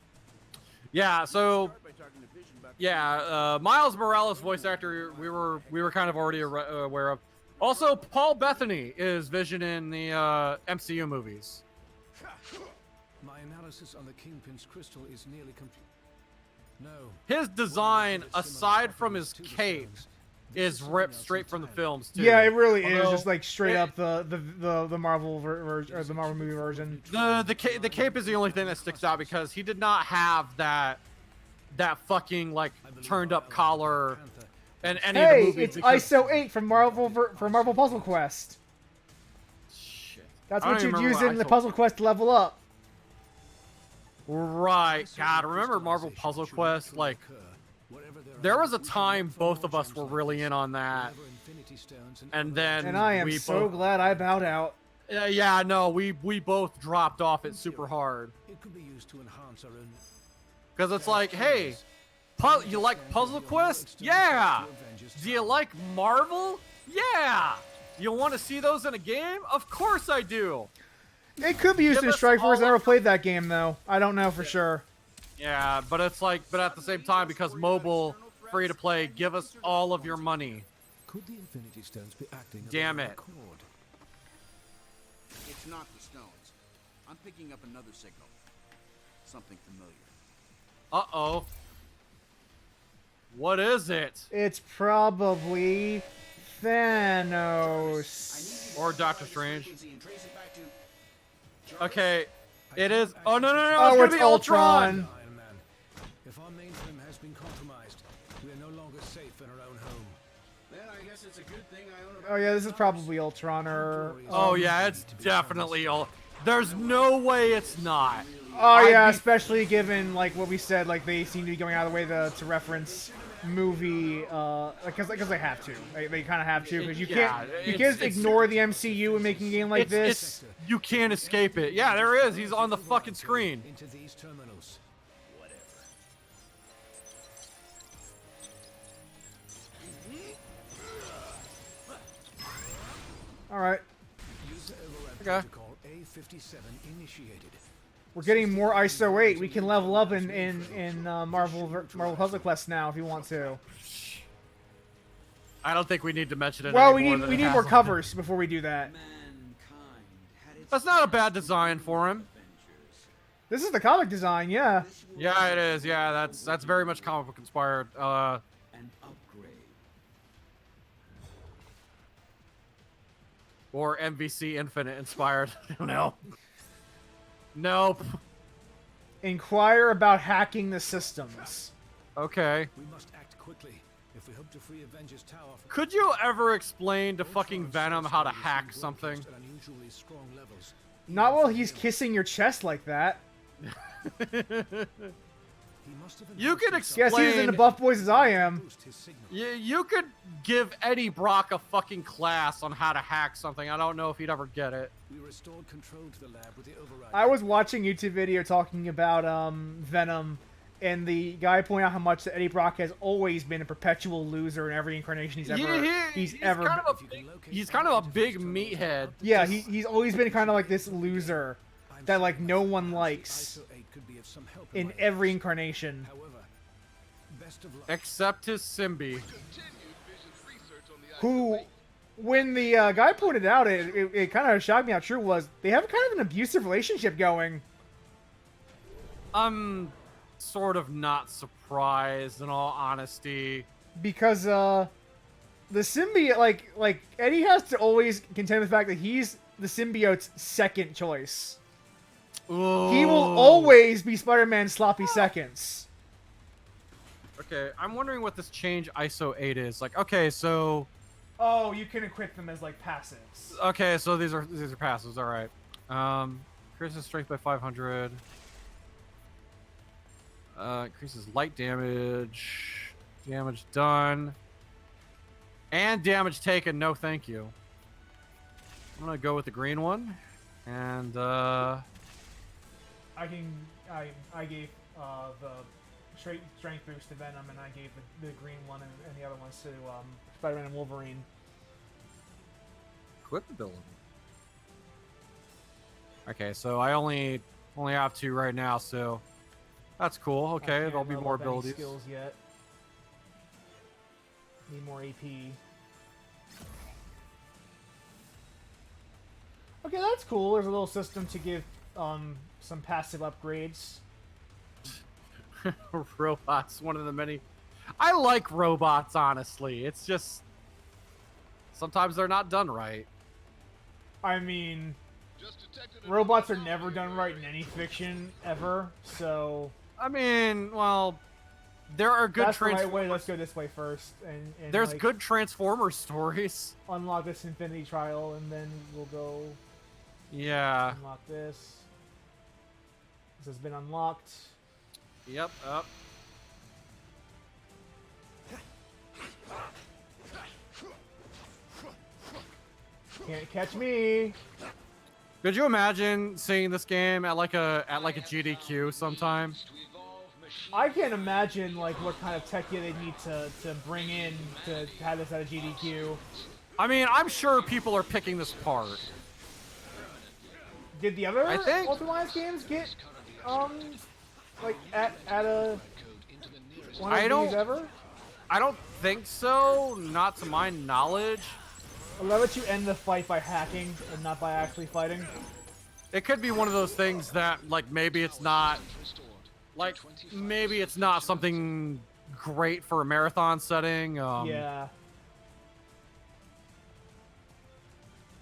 Yeah, so Start by talking to Vision about yeah, Miles Morales voice actor we were kind of already aware of. Also, Paul Bettany is Vision in the MCU movies. My analysis on the Kingpin's crystal is nearly complete. No. His design, aside from his cape, is ripped straight from the films too. Yeah, it really is Although, just like straight up the Marvel version or the Marvel movie version. The cape is the only thing that sticks out because he did not have that fucking like turned up collar in any of the Hey, movies. it's because- ISO 8 from Marvel Puzzle Quest. Shit. That's I don't what even you'd remember use what in the ISO Puzzle Quest to level up. Right. God, remember Marvel Puzzle Quest? Like, there was a time both of us were really in on that, and then And I am we so glad I bowed out. yeah, no, we both dropped off it super hard. It could be used to enhance our own. Because it's like, hey, you like Puzzle Quest? Yeah. Do you like Marvel? Yeah. You want to see those in a game? Of course I do. It could be used Give in us Strike Force. I all never of- played that game though. I don't know for sure. Yeah, but it's like, but at the same time, because mobile, free to play, give us all of your money. Could the Infinity Stones be acting? Damn it. It's not the stones. I'm picking up another signal. Something familiar. Uh-oh. What is it? It's probably Thanos. Or Doctor Strange. Okay, it is. Oh no no no! Oh, it's gonna it's be Ultron. Iron Man. If our mainframe has been compromised, we are no longer safe in our own home. Then I guess it's a good thing I own Oh yeah, this is probably Ultron or. Oh yeah, it's definitely There's no way it's not. Oh yeah, especially given like what we said, like they seem to be going out of the way to reference movie, because they have to. They kind of have to because you can't just ignore the MCU and making a game like this. You can't escape it. Yeah, there is. He's on the fucking screen. Into these terminals. All right, User override Okay. protocol A57 initiated. we're getting more ISO 8. We can level up in Marvel Puzzle Quest now if you want to. I don't think we need to mention it. Well, anymore than we it need has more on. covers before we do that. That's not a bad design for him. This is the comic design, yeah. Yeah, it is. Yeah, that's very much comic book inspired. An upgrade. Or MVC Infinite inspired. I don't know. Nope. Inquire about hacking the systems. Okay. We must act quickly if we hope to free Avengers Tower. Could you ever explain to fucking Venom how to hack something? At unusually strong levels. Not while he's kissing your chest like that. He must have You could Guess he's explain. into buff boys as I am. boost his signal. You could give Eddie Brock a fucking class on how to hack something. I don't know if he'd ever get it. We restored control to the lab with the override. I was watching a YouTube video talking about Venom, and the guy pointed out how much that Eddie Brock has always been a perpetual loser in every incarnation he's ever. He's kind of a big meathead. Yeah, he's always been kind of like this loser that like no one likes ISO 8 could be of some help in my every efforts. incarnation. However, best of luck. Except his Symbi. Who, when the guy pointed out, it kind of shocked me how true it was. They have kind of an abusive relationship going. I'm sort of not surprised, in all honesty. Because the symbiote, like Eddie has to always contend with the fact that he's the symbiote's second choice. Ooh. He will always be Spider-Man's sloppy seconds. Okay, I'm wondering what this change ISO 8 is. Like, okay, so Oh, you can equip them as like passives. so these are passives. All right. Increases strength by 500. Increases light damage. Damage done. And damage taken. No, thank you. I'm gonna go with the green one. And I gave the strength boost to Venom, and I gave the green one and the other ones to Spider-Man and Wolverine. equip ability. Okay, so I only have 2 right now, so that's cool. I Okay, can't there'll be level more up any abilities. skills yet. Need more AP. Okay, that's cool. There's a little system to give some passive upgrades. Robots, one of the many. I like robots, honestly. It's just sometimes they're not done right. I mean, robots are never done right in any fiction ever, so I mean, well, there are good that's the right Transformers. way. Let's go this way first, and There's like, good Transformers stories. unlock this Infinity Trial, and then we'll go Yeah. unlock this. This has been unlocked. Yep. Up. Can't catch me. Could you imagine seeing this game at like a GDQ sometime? I can't imagine like what kind of tech they need to bring in to have this at a GDQ. I mean, I'm sure people are picking this apart. Did the other I think- Ultimate Alliance games get like at a one of I these don't- ever? I don't think so, not to my knowledge. I'll let you end the fight by hacking and not by actually fighting. It could be one of those things that, like, maybe it's not something great for a marathon setting. Yeah.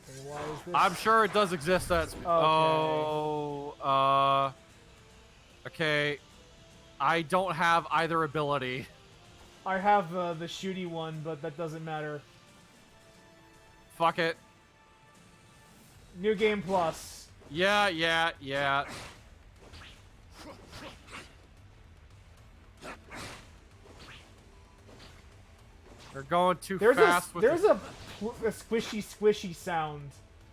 Okay, why is this? I'm sure it does exist. That's okay. I don't have either ability. I have the shooty one, but that doesn't matter. Fuck it. New game plus. Yeah. They're going too fast. There's a squishy sound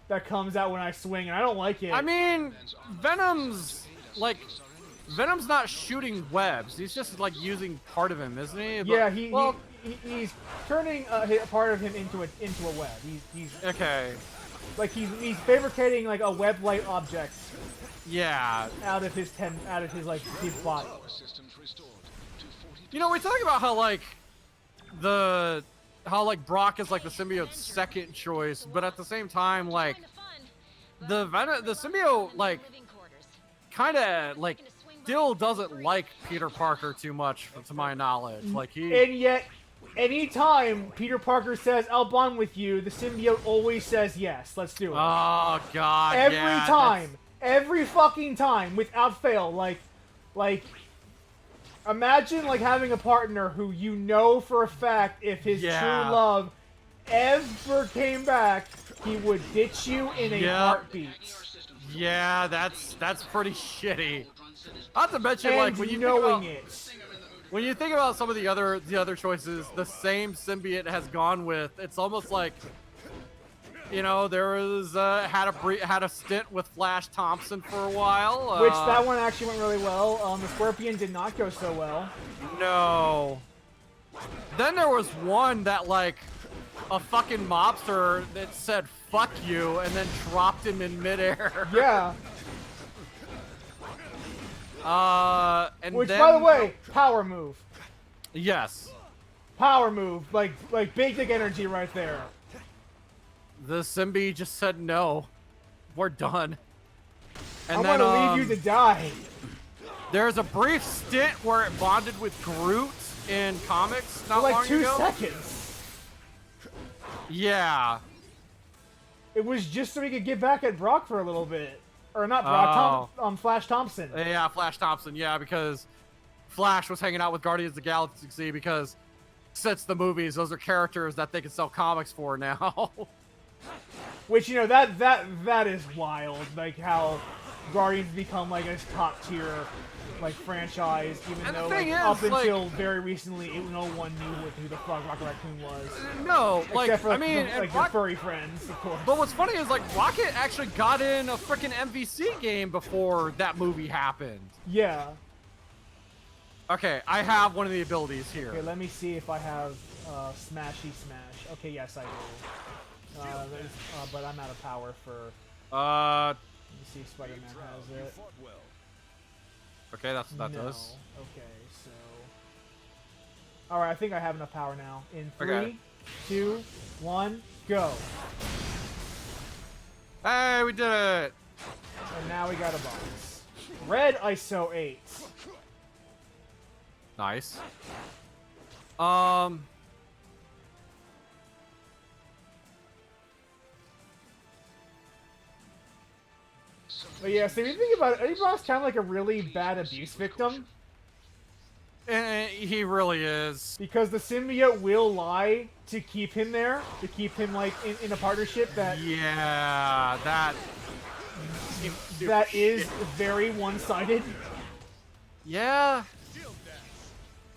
that comes out when I swing, and I don't like it. I mean, Venom's not shooting webs. He's just like using part of him, isn't he? Yeah, he's turning part of him into a web. He's okay. Like he's fabricating like a web-like object. Yeah. Out of his body. You know, we talk about how Brock is like the symbiote's second choice, but at the same time, like the symbiote like kind of like still doesn't like Peter Parker too much, to my knowledge. Like And yet, anytime Peter Parker says, "I'll bond with you," the symbiote always says yes. Let's do it. Oh God! Every fucking time, without fail. Like, imagine like having a partner who you know for a fact, if his true love ever came back, he would ditch you in a heartbeat. Yeah, that's pretty shitty. Not to mention, and like when you knowing when you think about some of the other choices, the same symbiote has gone with. It's almost like, you know, there was had a stint with Flash Thompson for a while, which that one actually went really well. The Scorpion did not go so well. No. Then there was one that like a fucking mobster that said "fuck you" and then dropped him in midair. Yeah. Which, by the way, power move. Yes. Power move, like big dick energy right there. The Symbi just said no. We're done. And I'm then, gonna leave you to die. There's a brief stint where it bonded with Groot in comics not for like long 2 ago. seconds. Yeah. It was just so he could get back at Brock for a little bit. Or not Brock, Flash Thompson. Yeah, Flash Thompson. Yeah, because Flash was hanging out with Guardians of the Galaxy because since the movies, those are characters that they can sell comics for now. Which, you know, that is wild. Like how Guardians become like a top tier like franchise, even though like, up until very recently, no one knew who the fuck Rocket Raccoon was. No, like except for, I mean, your furry friends, of course. But what's funny is like Rocket actually got in a freaking MVC game before that movie happened. Yeah. Okay, I have one of the abilities here. Okay, let me see if I have Smashy Smash. Okay, yes, I do. But I'm out of power for. Let me see if Spider-Man has it. Okay, that does. Okay, so. Alright, I think I have enough power now. In 3, Okay. 2, 1, go. Hey, we did it! And now we got a box. Red ISO 8. Nice. But yeah, so if you think about it, Eddie Brock's kind of like a really bad abuse victim. He really is. Because the symbiote will lie to keep him there, to keep him like in a partnership that. Yeah, that is very one-sided. Yeah.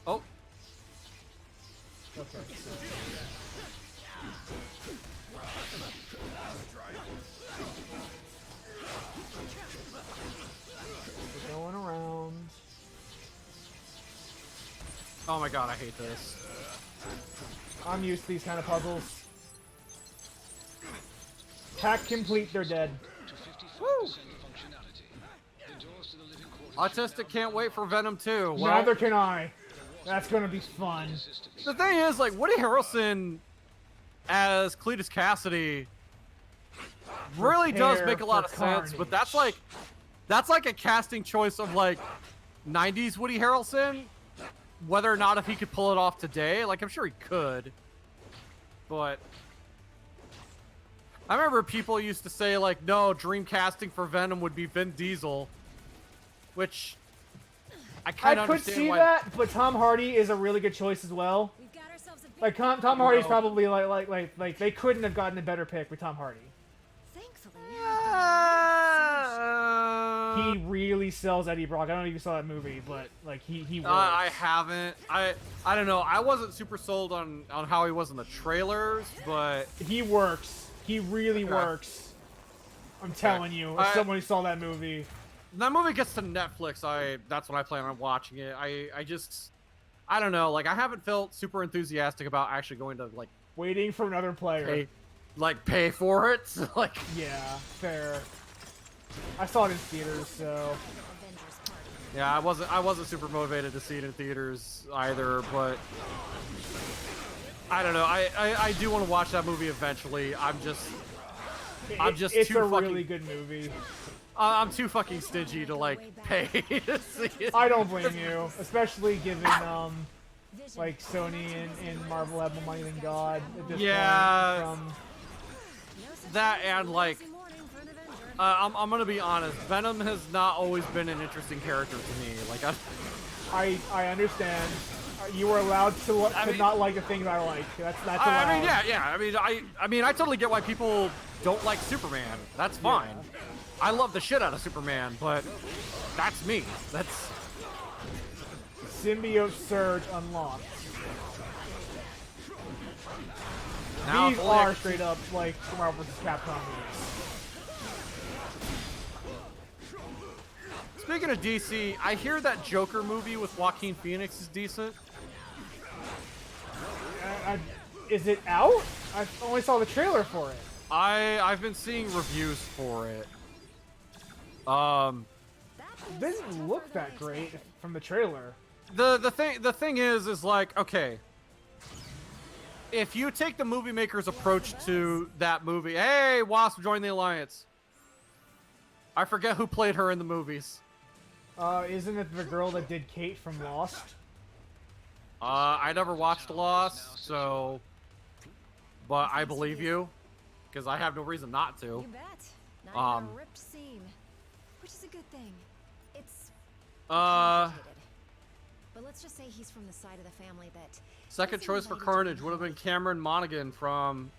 Oh. Okay. We're going around. Oh my god, I hate this. I'm used to these kind of puzzles. Hack complete, they're dead. Woo! Autistic can't wait for Venom 2. Well, Neither can I. That's gonna be fun. the thing is, like, Woody Harrelson as Cletus Cassidy really does Prepare make a lot for of sense, but carnage. that's like a casting choice of like 90s Woody Harrelson. Whether or not if he could pull it off today, like I'm sure he could, but I remember people used to say like, no, dream casting for Venom would be Vin Diesel, which I kind I of could understand see why. that, but Tom Hardy is a really good choice as well. We've got ourselves a big Like Tom Hardy's probably like they couldn't have gotten a better pick with Tom Hardy. Thankfully. He really sells Eddie Brock. I don't know if you saw that movie, but like he works. I haven't. I don't know. I wasn't super sold on how he was in the trailers, but He works. He really Okay. works. I'm telling you, as someone who saw that movie. that movie gets to Netflix. That's when I plan on watching it. I don't know. Like I haven't felt super enthusiastic about actually going to like Waiting for another player. pay for it. Like Yeah, fair. I saw it in theaters, so yeah, I wasn't super motivated to see it in theaters either, but I don't know. I do want to watch that movie eventually. I'm just it's too a fucking, really good movie. I'm too fucking stingy to like pay to see it. I don't blame you, especially given like Sony and Marvel have more money than God at this Yeah. point. That and like I'm gonna be honest, Venom has not always been an interesting character to me. Like I understand. You were allowed to not like the things I like. That's allowed. I mean, yeah. I mean, I totally get why people don't like Superman. That's fine. I love the shit out of Superman, but that's me. That's Symbiote Surge unlocked. now These if only I are could straight up like Marvel vs. Capcom movies. Speaking of DC, I hear that Joker movie with Joaquin Phoenix is decent. Is it out? I only saw the trailer for it. I've been seeing reviews for it. Didn't look that great from the trailer. The thing is like, okay, if you take the movie maker's approach to that movie, hey, Wasp joined the Alliance. I forget who played her in the movies. Isn't it the girl that did Kate from Lost? I never watched Lost, so, but I believe you, because I have no reason not to. You bet. Not even a ripped seam, which is a good thing. It's complicated. But let's just say he's from the side of the family that Second choice for Carnage would have been Cameron Monaghan from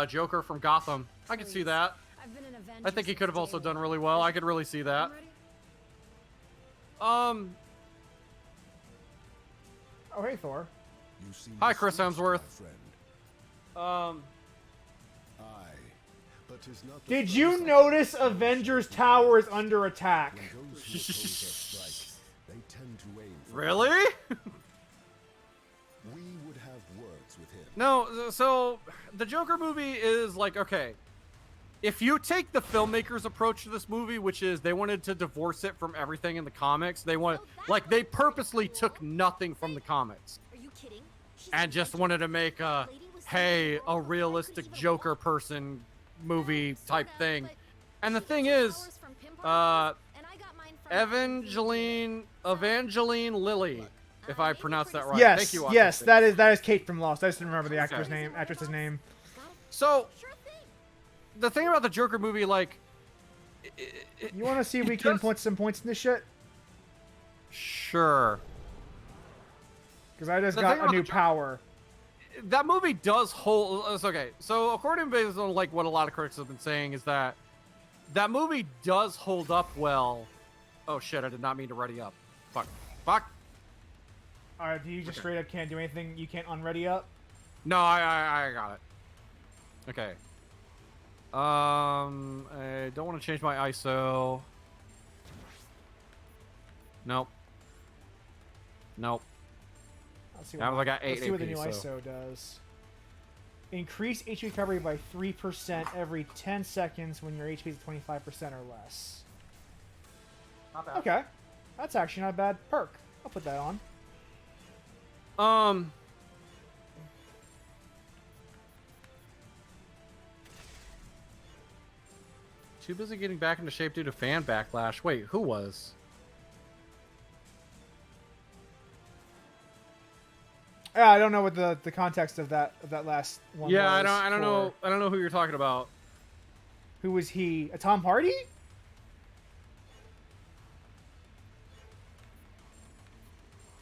Joker from Gotham. I could see that. I've been an Avenger I think he since could have day also one. done really well. I could really see that. I'm ready. Oh, hey, Thor. You seem Hi, to Chris sleep, Hemsworth. my friend. Aye, but 'tis not the Did first you time notice Avengers Tower is under attack? when those who oppose our strike, they tend to aim for Really? We would have words with him. No, so the Joker movie is like, okay, if you take the filmmaker's approach to this movie, which is they wanted to divorce it from everything in the comics, they they purposely took nothing from the comics Are you kidding? and just wanted to make a realistic Joker person movie type thing. And the thing is, Evangeline Lilly, if I pronounce that right. Yes, Thank you, yes, Autistic. that is Kate from Lost. I just didn't remember the Okay. actress's name. So, the thing about the Joker movie, like, You want to see if we can put some points in this shit? sure, Because I just The got thing a about new the power. that movie does hold. It's okay. So, according based on like what a lot of critics have been saying, is that movie does hold up well. Oh shit! I did not mean to ready up. Fuck. Alright, do you just straight up can't do anything? You can't unready up? No, I got it. Okay. I don't want to change my ISO. Nope. Nope. Let's see Now I got 8 let's see what the AP, new so. ISO does. Increase HP recovery by 3% every 10 seconds when your HP is 25% or less. Not bad. Okay. That's actually not a bad perk. I'll put that on. Too busy getting back into shape due to fan backlash. Wait, who was? Yeah, I don't know what the context of that last one Yeah, was. I don't know. I don't know who you're talking about. Who was he? A Tom Hardy?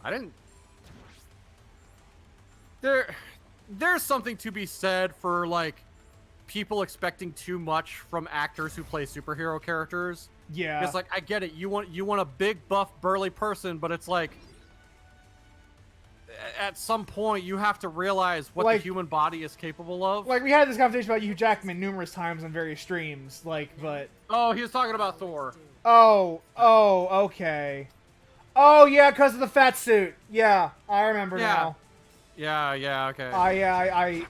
I didn't. There's something to be said for like people expecting too much from actors who play superhero characters. Yeah. It's like I get it. You want a big buff burly person, but it's like at some point you have to realize what the human body is capable of. Like we had this conversation about Hugh Jackman numerous times on various streams. But oh, he was talking about Thor. Oh, okay. Oh yeah, because of the fat suit. Yeah, I remember now. Yeah, okay. I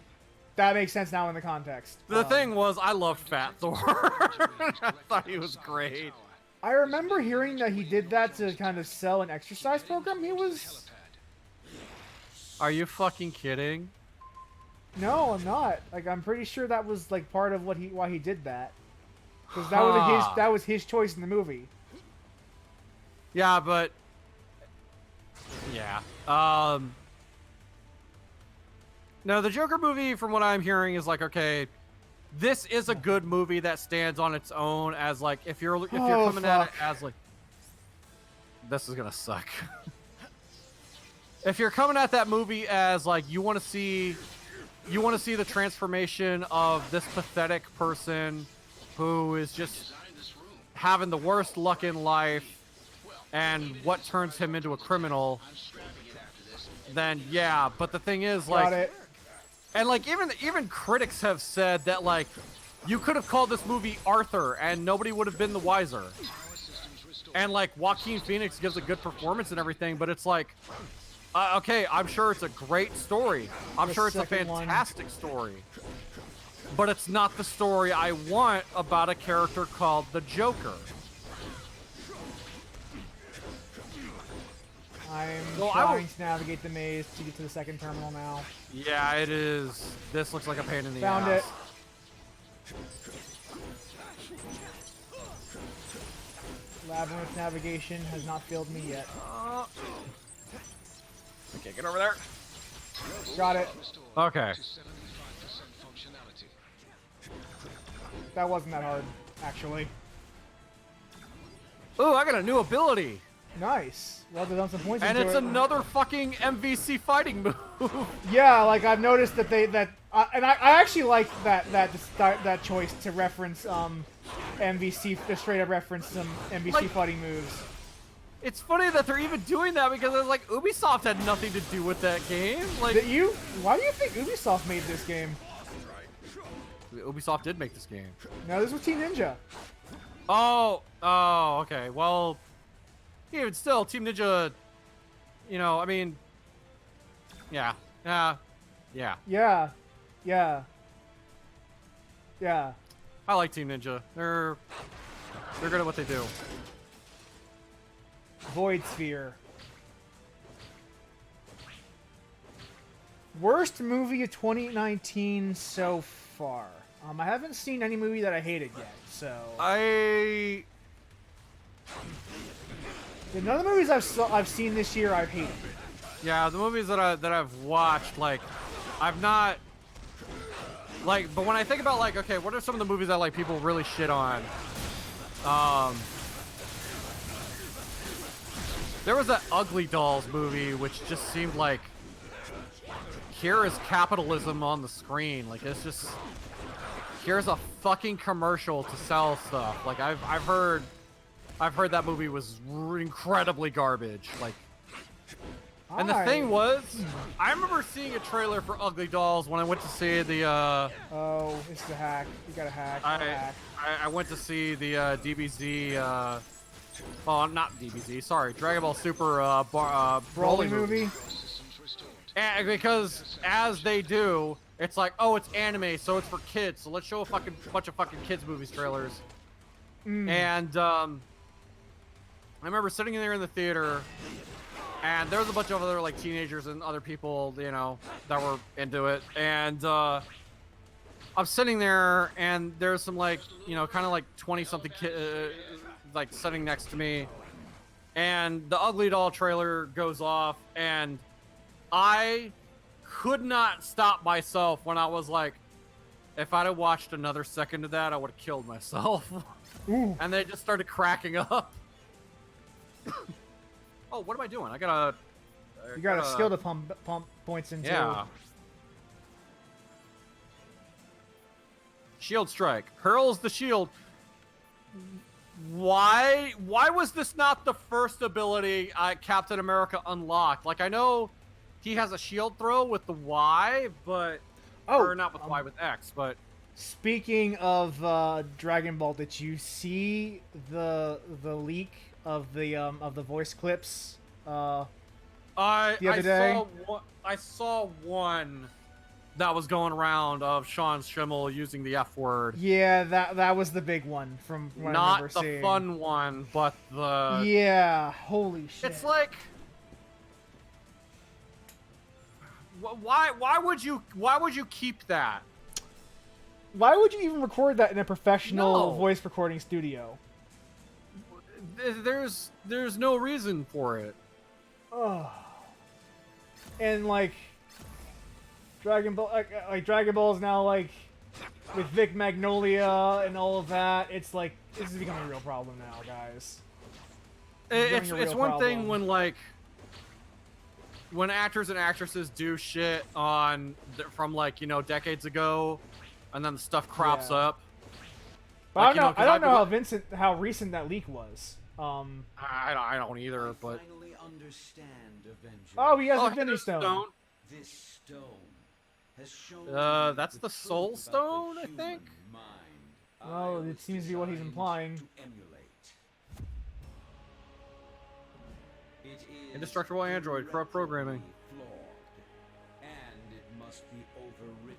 that makes sense now in the context. The thing was, I loved Fat Thor. I thought he was great. I remember hearing that he did that to kind of sell an exercise program he was... Are you fucking kidding? No, I'm not. Like, I'm pretty sure that was, like, part of why he did that. Because that was his choice in the movie. Yeah, but... Yeah. No, the Joker movie, from what I'm hearing, is like, okay, this is a good movie that stands on its own as like, if you're coming at it as like, this is gonna suck. If you're coming at that movie as like, you want to see the transformation of this pathetic person who is just having the worst luck in life and what turns him into a criminal, then yeah. But the thing is, like, Got it. And like even critics have said that like you could have called this movie Arthur and nobody would have been the wiser. And like Joaquin Phoenix gives a good performance and everything, but it's like, okay, I'm sure it's a great story. I'm sure it's a fantastic story. But it's not the story I want about a character called the Joker. I'm trying to navigate the maze to get to the second terminal now. Yeah, it is. This looks like a pain in the ass. Found it. Labyrinth navigation has not failed me yet. Okay, get over there. Got it. Okay. That wasn't that hard, actually. Ooh, I got a new ability. Nice. Well, they've done some points And into it's it. another fucking MVC fighting move. Yeah, like I've noticed that and I actually like that choice to reference MVC, to straight up reference some MVC like, fighting moves. It's funny that they're even doing that because it's like Ubisoft had nothing to do with that game. Like, why do you think Ubisoft made this game? Ubisoft did make this game. No, this was Team Ninja. Oh, okay. Well, even still, Team Ninja. You know, I mean, yeah. I like Team Ninja. They're good at what they do. Void Sphere. Worst movie of 2019 so far. I haven't seen any movie that I hated yet, so. None of the movies I've seen this year I've hated. Yeah, the movies that I've watched, like, I've not. Like, but when I think about like, okay, what are some of the movies that like people really shit on? There was that Ugly Dolls movie, which just seemed like here is capitalism on the screen. Like it's just here's a fucking commercial to sell stuff. Like I've heard that movie was incredibly garbage. Like And the thing was, I remember seeing a trailer for Ugly Dolls when I went to see the. Oh, it's a hack. You got a hack. I went to see the DBZ. Well, not DBZ. Sorry, Dragon Ball Super Broly movie. And because as they do, it's like, oh, it's anime, so it's for kids. So let's show a bunch of fucking kids movies trailers. And I remember sitting in there in the theater. And there was a bunch of other like teenagers and other people, you know, that were into it. And I'm sitting there, and there's some like, you know, kind of like 20-something kid, like sitting next to me. And the Ugly Doll trailer goes off, and I could not stop myself when I was like, if I'd have watched another second of that, I would have killed myself. And they just started cracking up. Oh, what am I doing? I gotta... You got a skill to pump points into. Yeah. Shield strike. Hurls the shield. Why was this not the first ability Captain America unlocked? Like, I know he has a shield throw with the Y, but... or not with Y, with X, but... Speaking of Dragon Ball, did you see the leak of the voice clips the other day? I saw one that was going around of Sean Schimmel using the F word. Yeah, that was the big one from what I remember seeing. Not the fun one, but the... Yeah, holy shit. It's like... Why would you keep that? Why would you even record that in a professional voice recording studio? There's no reason for it. Oh. And like Dragon Ball, like Dragon Ball is now like with Vic Magnolia and all of that. It's like this is becoming a real problem now, guys. It's one thing when like when actors and actresses do shit from like, you know, decades ago, and then the stuff crops up. But like, I don't know how recent that leak was. I don't either, but... Oh, he has Infinity Stone. This stone has shown that's the Soul Stone, I think? Oh, it seems to be what he's implying. Indestructible android, corrupt programming. And it must be overwritten.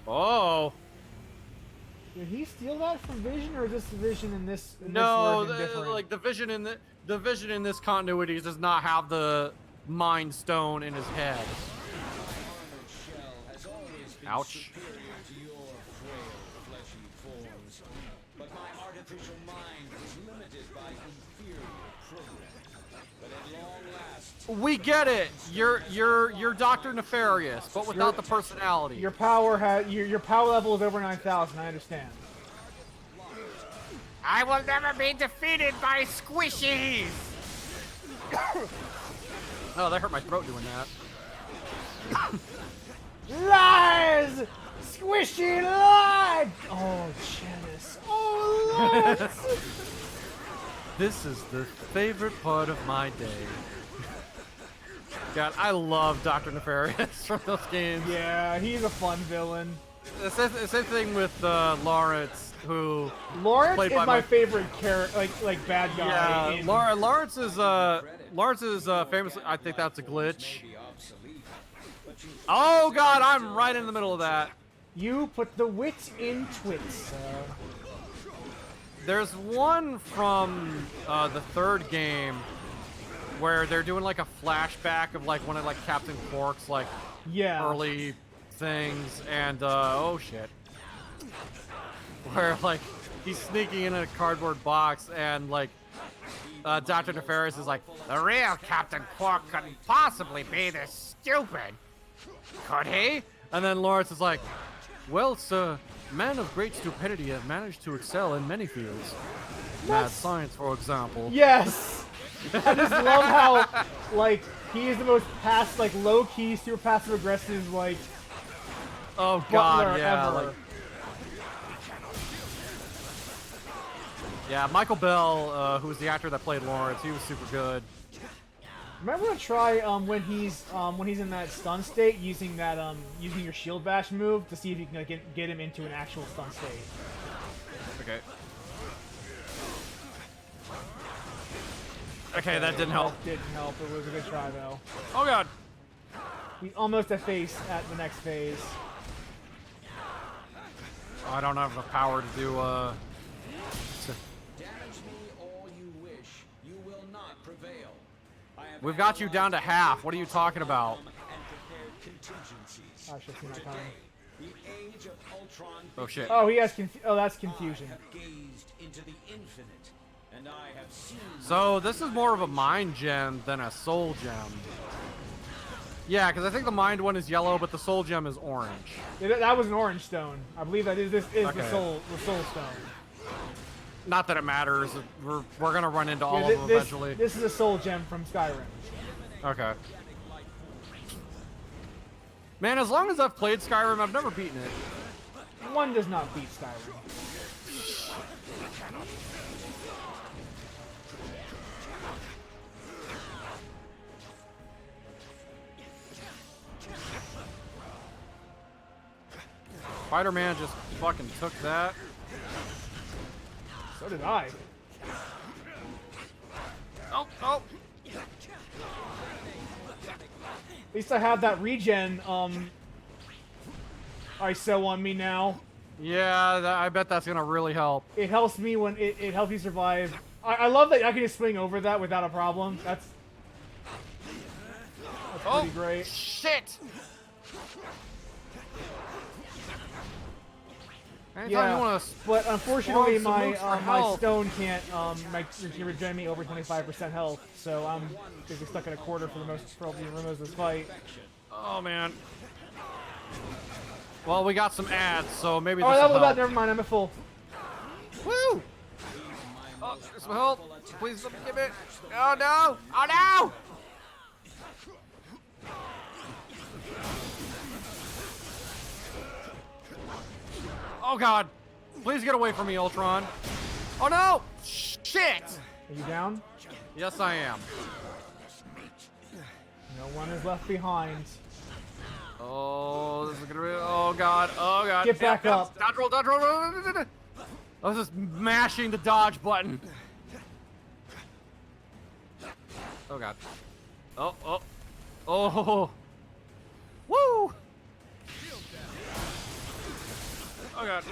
Oh! Did he steal that from Vision, or is this Vision in this? No, like the Vision in this continuity does not have the Mind Stone in his head. Ouch. But my artificial mind was limited by inferior programming. But at long last, we get it. You're Dr. Nefarious, but without the personality. Your power your power level is over 9,000. I understand. I will never be defeated by squishies. Oh, that hurt my throat doing that. Lies! Squishy lies! Oh, Janice. Oh, Lord. This is the favorite part of my day. God, I love Dr. Nefarious from those games. Yeah, he's a fun villain. The same thing with Lawrence, who... Lawrence is my favorite character, like bad guy. Yeah, Lawrence is famously... I think that's a glitch. Oh god, I'm right in the middle of that. You put the wit in twits. There's one from the third game where they're doing like a flashback of like one of like Captain Quark's like early things, and oh shit, where like he's sneaking in a cardboard box, and like Dr. Nefarious is like, the real Captain Quark couldn't possibly be this stupid, could he? And then Lawrence is like, well, sir, men of great stupidity have managed to excel in many fields. Mad science, for example. Yes! I just love how, like, he is the most low-key, super passive-aggressive, like, oh god, yeah, ever. like, Yeah, Michael Bell, who was the actor that played Lawrence, he was super good. Might want to try when he's in that stun state, using that using your shield bash move to see if you can get him into an actual stun state. Okay. Okay, that didn't help. That didn't help. It was a good try though. Oh god. He's almost at face at the next phase. I don't have the power to do Damage me all you wish. You will not prevail. We've got you down to half. What are you talking about? I should see my time. The age of Ultron. Oh shit. Oh, he has oh, that's confusion. I have gazed into the infinite, and I have seen. So this is more of a mind gem than a soul gem. Yeah, because I think the mind one is yellow, but the soul gem is orange. Yeah, that was an orange stone. I believe that this is Okay. the soul stone. Not that it matters. We're gonna run into all of them eventually. This is a soul gem from Skyrim. Okay. Man, as long as I've played Skyrim, I've never beaten it. One does not beat Skyrim. Spider-Man just fucking took that. So did I. Oh, oh. At least I have that regen, ISO on me now. Yeah, I bet that's gonna really help. It helps me when it helps you survive. I love that I can just swing over that without a problem. That's pretty great. Shit! Yeah, but unfortunately my my health. stone can't regen me over 25% health, so I'm basically stuck at a quarter for most of this fight. Oh man. Well, we got some ads, so maybe. Oh, this that will was that. help. Never mind. I'm at full. Woo! Oh, some help! Please let me give it. Oh no! Oh no! Oh god! Please get away from me, Ultron! Oh no! Shit! Are you down? Yes, I am. No one is left behind. Oh, this is gonna be. Oh god! Oh god! Get back up! Dodge roll! Dodge roll! I was just mashing the dodge button. Oh god! Oh! Oh! Oh! Woo! Oh god!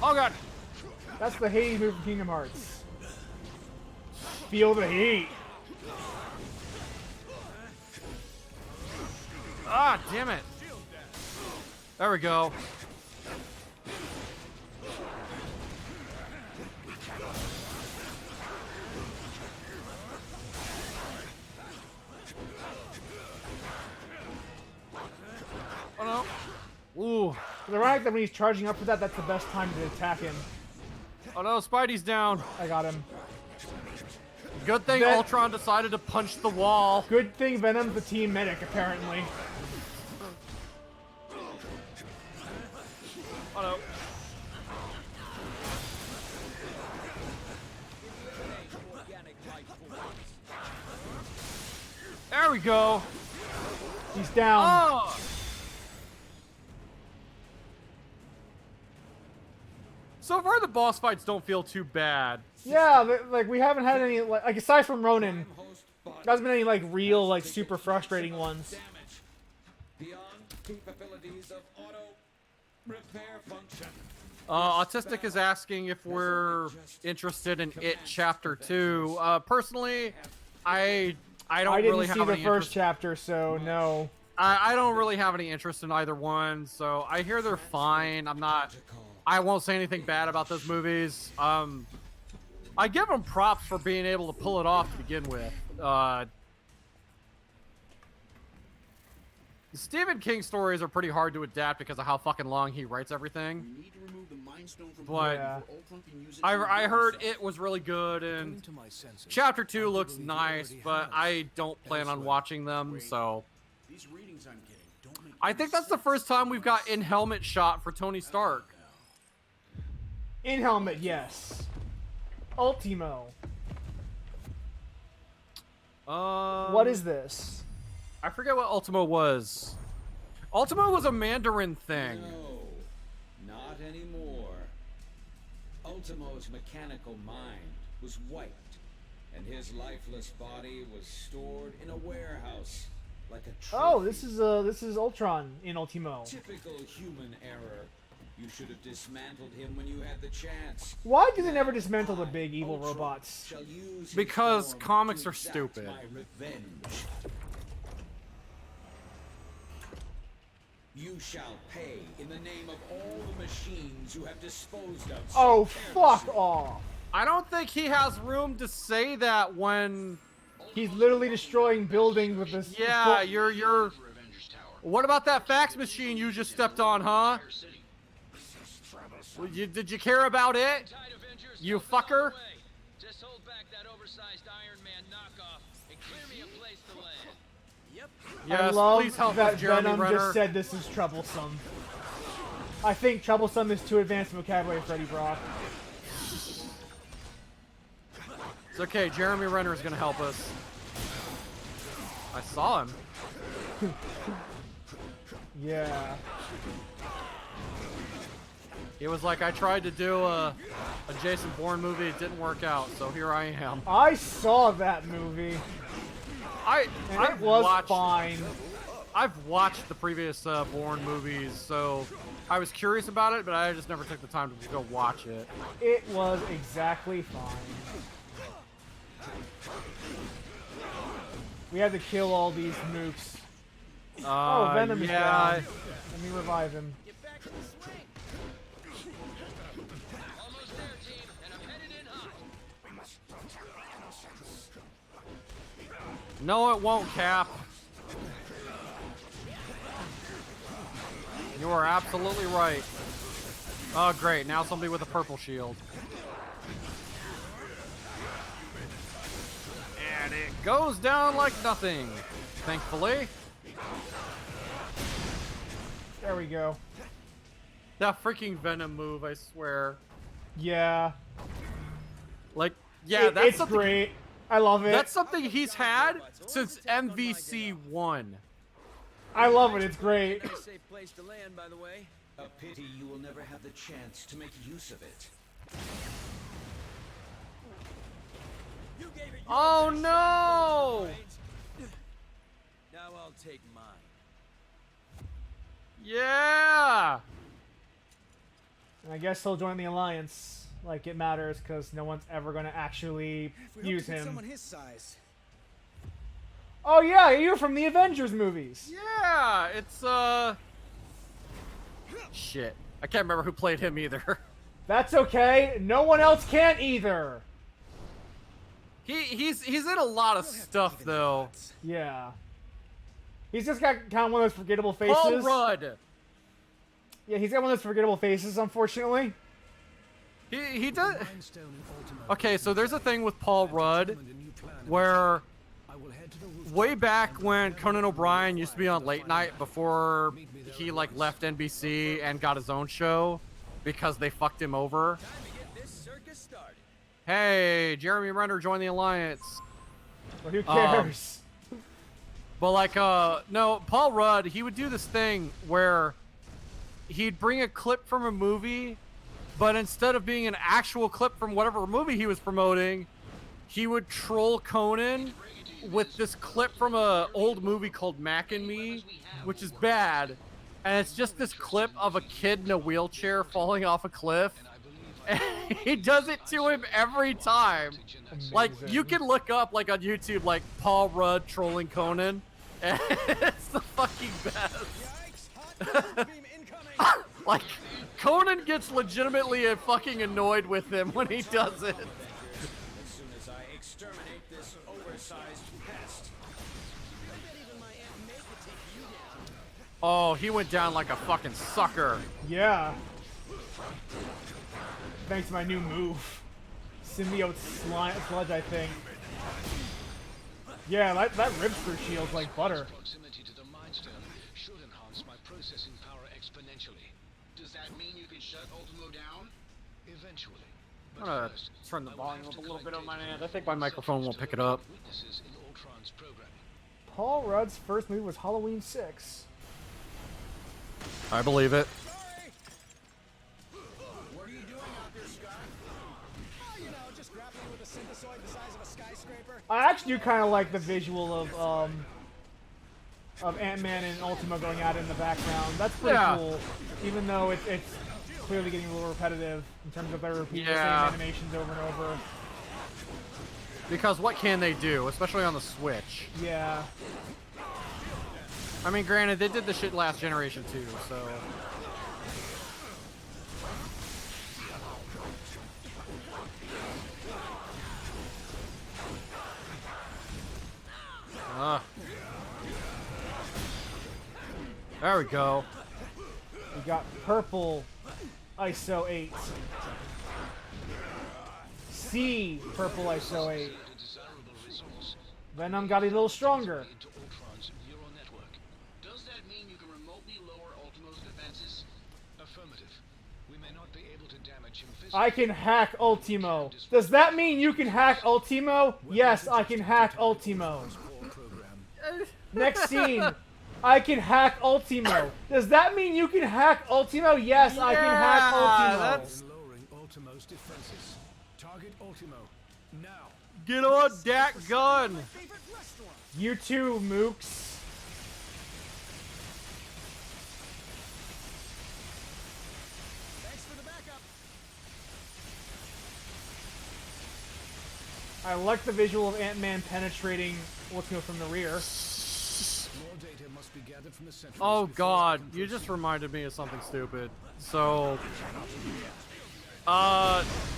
Oh god! That's the Hades move from Kingdom Hearts. Feel the heat. Ah, damn it! There we go. Oh no! Ooh! It's ironic that when he's charging up for that, that's the best time to attack him. Oh no! Spidey's down. I got him. Good thing Ultron decided to punch the wall. Good thing Venom's the team medic, apparently. Oh no. There we go. He's down. Oh! So far, the boss fights don't feel too bad. Yeah, like we haven't had any like aside from Ronin, there hasn't been any like real like super frustrating ones. Beyond capabilities of auto repair function. Autistic is asking if we're interested in It Chapter 2. Personally, I don't really have any I didn't see the first interest. chapter, so no. I don't really have any interest in either one, so I hear they're fine. I won't say anything bad about those movies. I give them props for being able to pull it off to begin with. Stephen King stories are pretty hard to adapt because of how fucking long he writes everything. But Yeah. I heard it was really good, and Chapter 2 looks nice, but I don't plan on watching them, so... These readings I'm getting don't I think that's the first time we've got in-helmet shot for Tony Stark. In helmet, yes. Ultimo. What is this? I forget what Ultimo was. Ultimo was a Mandarin thing. No, not anymore. Ultimo's mechanical mind was wiped, and his lifeless body was stored in a warehouse like a trophy. Oh, this is Ultron in Ultimo. Typical human error. You should have dismantled him when you had the chance. Why do they never dismantle the big evil robots? Shall use his Because form comics to are exact stupid. my revenge. You shall pay in the name of all the machines you have disposed of. so Oh, carelessly. fuck off. I don't think he has room to say that when... He's literally destroying buildings with this. Yeah, you're... What about that fax machine you just stepped on, huh? Did you care about it? You fucker? Just hold back that oversized Iron Man knockoff and clear me a place to land. Yep. Yes, I love please help that us, Jeremy Venom Renner. just said this is troublesome. I think troublesome is too advanced vocabulary for Eddie Brock. It's okay, Jeremy Renner is gonna help us. I saw him. Yeah. It was like I tried to do a Jason Bourne movie, it didn't work out, so here I am. I saw that movie. And I've it was watched, fine. I've watched the previous Bourne movies, so I was curious about it, but I just never took the time to go watch it. It was exactly fine. We had to kill all these nukes. Oh, Venom is down. Let me revive him. Get back to the swing. Almost there, team, and I'm headed in hot. No, it won't, Cap. You are absolutely right. Oh, great. Now somebody with a purple shield. And it goes down like nothing, thankfully. There we go. That freaking Venom move, I swear. Yeah. Like, yeah, that's it's something. great. I love it. That's something he's had since MVC 1. I love it. It's great. Nice safe place to land, by the way. A pity you will never have the chance to make use of it. You gave it your Oh best no! shot, right? Now I'll take mine. Yeah! And I guess he'll join the Alliance. Like it matters, because no one's ever going to actually use him. Someone his size. Oh yeah, you're from the Avengers movies. Yeah, it's shit. I can't remember who played him either. That's okay. No one else can either. He's in a lot of stuff though. Yeah. He's just got kind of one of those forgettable faces. Paul Rudd. Yeah, he's got one of those forgettable faces, unfortunately. He does. Okay, so there's a thing with Paul Rudd where way back when Conan O'Brien used to be on late night before he like left NBC and got his own show because they fucked him over. Time to get this circus started. Hey, Jeremy Renner joined the Alliance. Well, who cares? But like, no, Paul Rudd, he would do this thing where he'd bring a clip from a movie, but instead of being an actual clip from whatever movie he was promoting, he would troll Conan with this clip from a old movie called Mac and Me, which is bad. And it's just this clip of a kid in a wheelchair falling off a cliff. And he does it to him every time. Like, you can look up, like, on YouTube, like, Paul Rudd trolling Conan. And it's the fucking best. Like, Conan gets legitimately fucking annoyed with him when he does it. As soon as I exterminate this oversized pest. Oh, he went down like a fucking sucker. Yeah. Thanks to my new move. Symbiote sludge, I think. Yeah, that rips through shields like butter. I'm gonna turn the volume up a little bit on my end. I think my microphone won't pick it up. Weaknesses in Ultron's programming. Paul Rudd's first movie was Halloween 6. I believe it. What are you doing out there, Scott? Oh, you know, just grappling with a synthesoid the size of a skyscraper. I actually do kind of like the visual of Ant-Man and Ultimo going at it in the background. That's pretty cool, even though it's clearly getting a little repetitive in terms of they're repeating the same animations over and over. Because what can they do, especially on the Switch? Yeah. I mean, granted, they did the shit last generation too, so. There we go. We got purple ISO 8. C purple ISO 8. Venom got a little stronger. Does that mean you can remotely lower Ultimo's defenses? Affirmative. We may not be able to damage him physically. I can hack Ultimo. Does that mean you can hack Ultimo? Yes, I can hack Ultimo. Next scene. I can hack Ultimo. Does that mean you can hack Ultimo? Yes, I can hack Ultimo. That's... Lowering Ultimo's defenses. Target Ultimo. Now. Get on that gun! You too, Mooks. Thanks for the backup. I like the visual of Ant-Man penetrating Ultimo from the rear. More data must be gathered from the sentries Oh before god, I can you just proceed. reminded me of something stupid. So,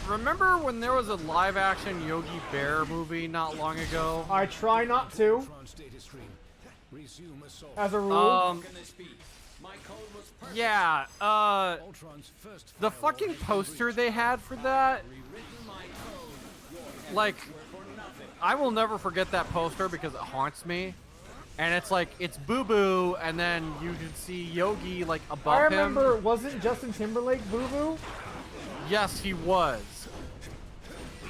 remember when there was a live-action Yogi Bear movie not long ago? I try not to, Ultron's data stream. Resume assault. as a rule. Yeah, Ultron's first the firewall fucking has been poster breached. they had for that, like, I will never forget that poster because it haunts me. And it's like, it's Boo Boo, and then you can see Yogi, like, above I him. remember, wasn't Justin Timberlake Boo Boo? Yes, he was.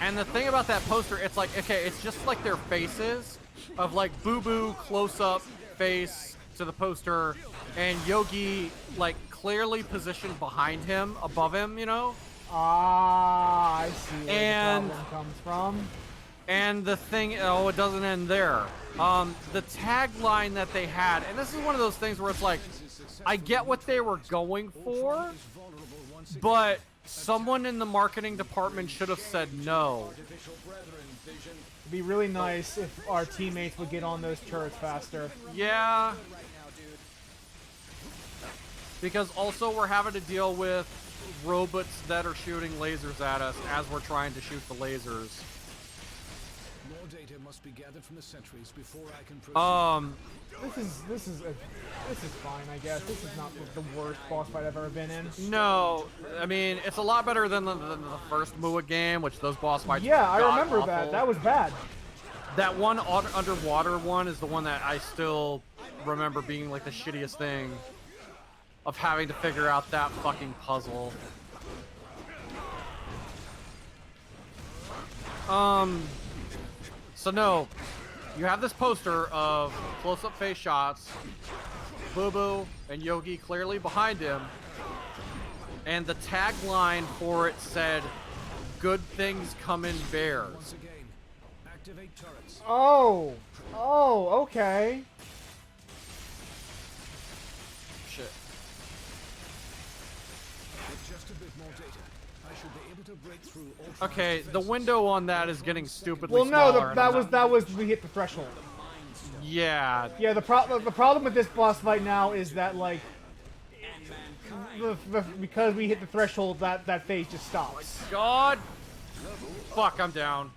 And the thing about that poster, it's like, okay, it's just like their faces of like Boo Boo close up face to the poster, and Yogi like clearly positioned behind him, above him, you know? Ah, I see where And- the problem comes from. And the thing, oh, it doesn't end there. The tagline that they had, and this is one of those things where it's like, I get what they were going for, but someone in the marketing department should have said no. It'd be really nice if our teammates would get on those turrets faster. Yeah. Because also we're having to deal with robots that are shooting lasers at us as we're trying to shoot the lasers. More data must be gathered from the sentries before I can proceed. This is fine, I guess. This is not the worst boss fight I've ever been in. No, I mean, it's a lot better than the first MUA game, which those boss fights Yeah, I got remember awful. that. That was bad. That one underwater one is the one that I still remember being like the shittiest thing of having to figure out that fucking puzzle. So no, you have this poster of close-up face shots, Boo Boo and Yogi clearly behind him, and the tagline for it said, "Good things come in bears." Once again, activate turrets. Oh, okay. Shit. With just a bit more data, I should be able to break through Ultron's Okay, the defenses. window on that is getting stupidly Well, no, smaller. and I'm not- that was we hit the threshold. Yeah. Yeah, the problem with this boss fight now is that like, because we hit the threshold, that phase just stops. God. Fuck, I'm down.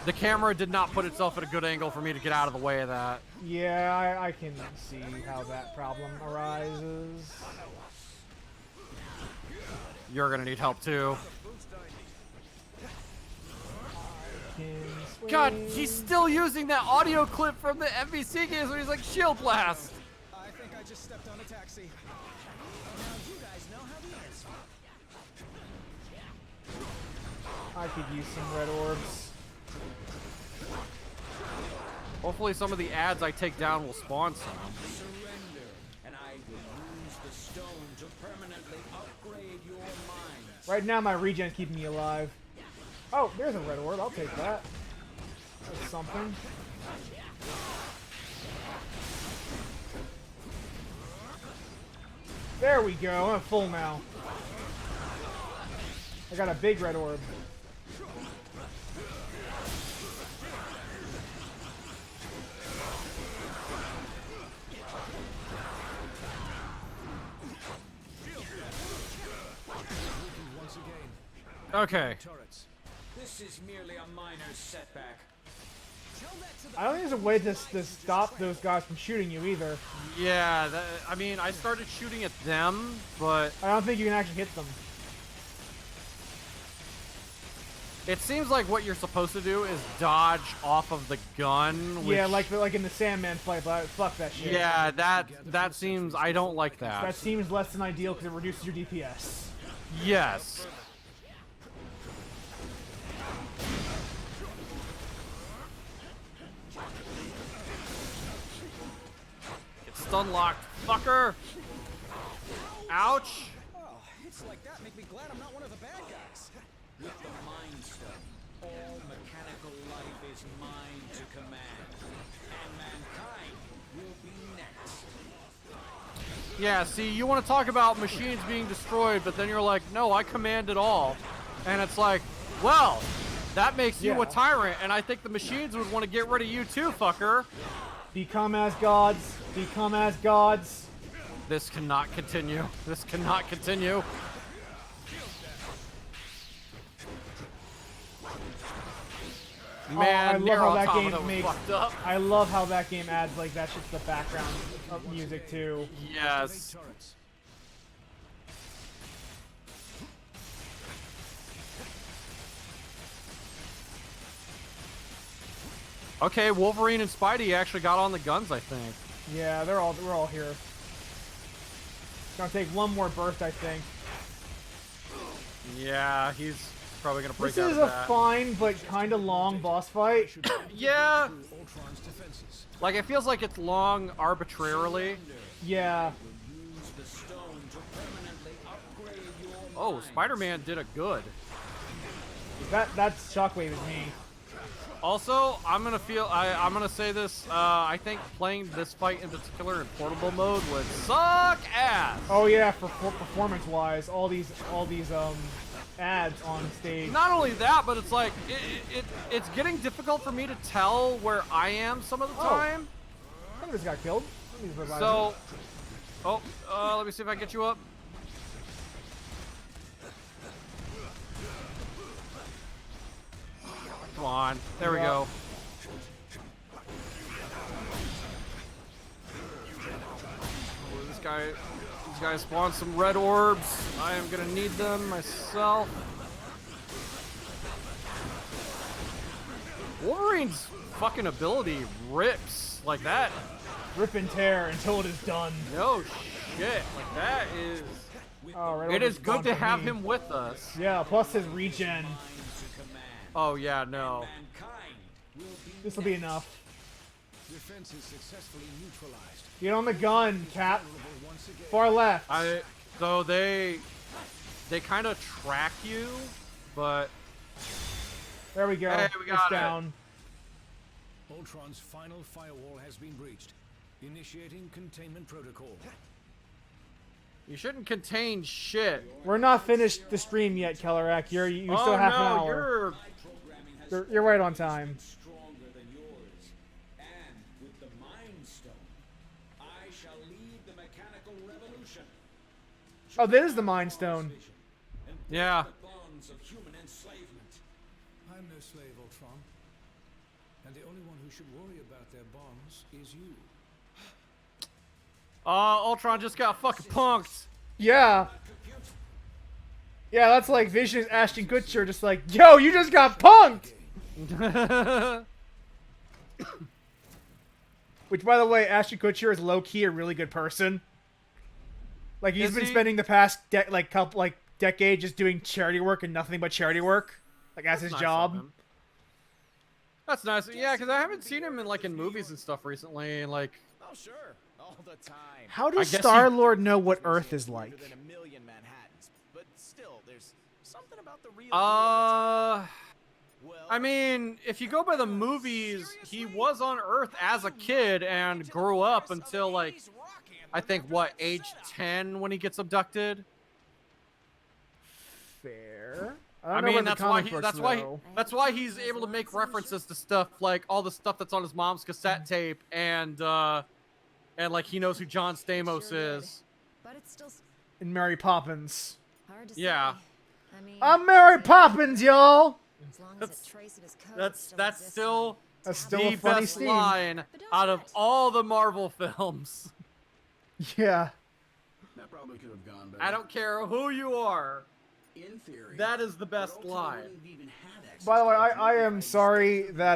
The camera did not put itself at a good angle for me to get out of the way of that. Yeah, I can see how that problem arises. You're gonna need help too. God, he's still using that audio clip from the MVC games where he's like, shield blast. I think I just stepped on a taxi. Now you guys know how the ends. I could use some red orbs. Hopefully some of the ads I take down will spawn some. Surrender, and I will use the stone to permanently upgrade your mind. Right now, my regen's keeping me alive. Oh, there's a red orb. I'll take that. That's something. There we go. I'm full now. I got a big red orb. Okay. This is merely a minor setback. I don't think there's a way to stop those guys from shooting you either. Yeah, I mean, I started shooting at them, but I don't think you can actually hit them. it seems like what you're supposed to do is dodge off of the gun. Which, Yeah, like in the Sandman fight, but fuck that shit. yeah, that seems, I don't like that. That seems less than ideal because it reduces your DPS. Yes. It's stun locked, fucker. Ouch. Oh, hits like that make me glad I'm not one of the bad guys. With the Mind Stone, all mechanical life is mine to command, and mankind will be next. Yeah, see, you want to talk about machines being destroyed, but then you're like, no, I command it all. And it's like, well, that makes you a tyrant, and I think the machines would want to get rid of you too, fucker. Become as gods. Become as gods. This cannot continue. This cannot continue. Man, I love how that Automata game was makes. fucked up. I love how that game adds like that shit to the background of music too. Yes. Okay, Wolverine and Spidey actually got on the guns, I think. Yeah, we're all here. It's gonna take one more burst, I think. Yeah, he's probably gonna break This out is of a that. fine but kind of long boss fight. Yeah. Like, it feels like it's long arbitrarily. Yeah. Oh, Spider-Man did a good. That's Shockwave is me. Also, I'm gonna say this. I think playing this fight in particular in portable mode would suck ass. Oh yeah, for performance-wise, all these ads on stage. Not only that, but it's like it's getting difficult for me to tell where I am some of the time. I just got killed. So, let me see if I can get you up. Come on, there we go. Oh, these guys spawn some red orbs. I am gonna need them myself. Wolverine's fucking ability rips like that. Rip and tear until it is done. No shit, like that is. Oh, right, it is good to have him with us. Yeah, plus his regen. Oh yeah, no. This will be enough. Defense is successfully neutralized. Get on the gun, Cap. Far left. So they kind of track you, but there we go. Hey, we got it's down. Ultron's final firewall has been breached. Initiating containment protocol. You shouldn't contain shit. We're not finished the stream yet, Kellerak. You still have an hour. You're right on time. Stronger than yours. And with the Mind Stone, I shall lead the mechanical revolution. Oh, this is the Mind Stone. Yeah. The bonds of human enslavement. I'm no slave, Ultron. And the only one who should worry about their bonds is you. Ultron just got fucking punked. Yeah. Yeah, that's like Vision's Ashton Kutcher just like, yo, you just got punked! Which, by the way, Ashton Kutcher is low-key a really good person. Like, he's been spending the past decade just doing charity work and nothing but charity work. like as his Nice of job. him. That's nice. Yeah, because I haven't seen him in like in movies and stuff recently. And like, Oh, sure. All the time. How I does guess Star-Lord know what Earth is like? Than a million Manhattans, but still, there's something about the real I mean, if you go by the movies, he was on Earth as a kid and grew up until like, I think what, age 10 when he gets abducted. Fair. I don't know mean, about the that's why he's able to make references to stuff like all the stuff that's on his mom's cassette tape and like he knows who John Stamos is. But it's still in Mary Poppins. hard to Yeah. say. I mean, I'm Mary Poppins, y'all. as long as it's traced in his code, That's still still the a funny best scene. line out of all the Marvel films. Yeah. That probably could have gone better. I don't care who you are. In theory, That is the best line. By the way, I am sorry that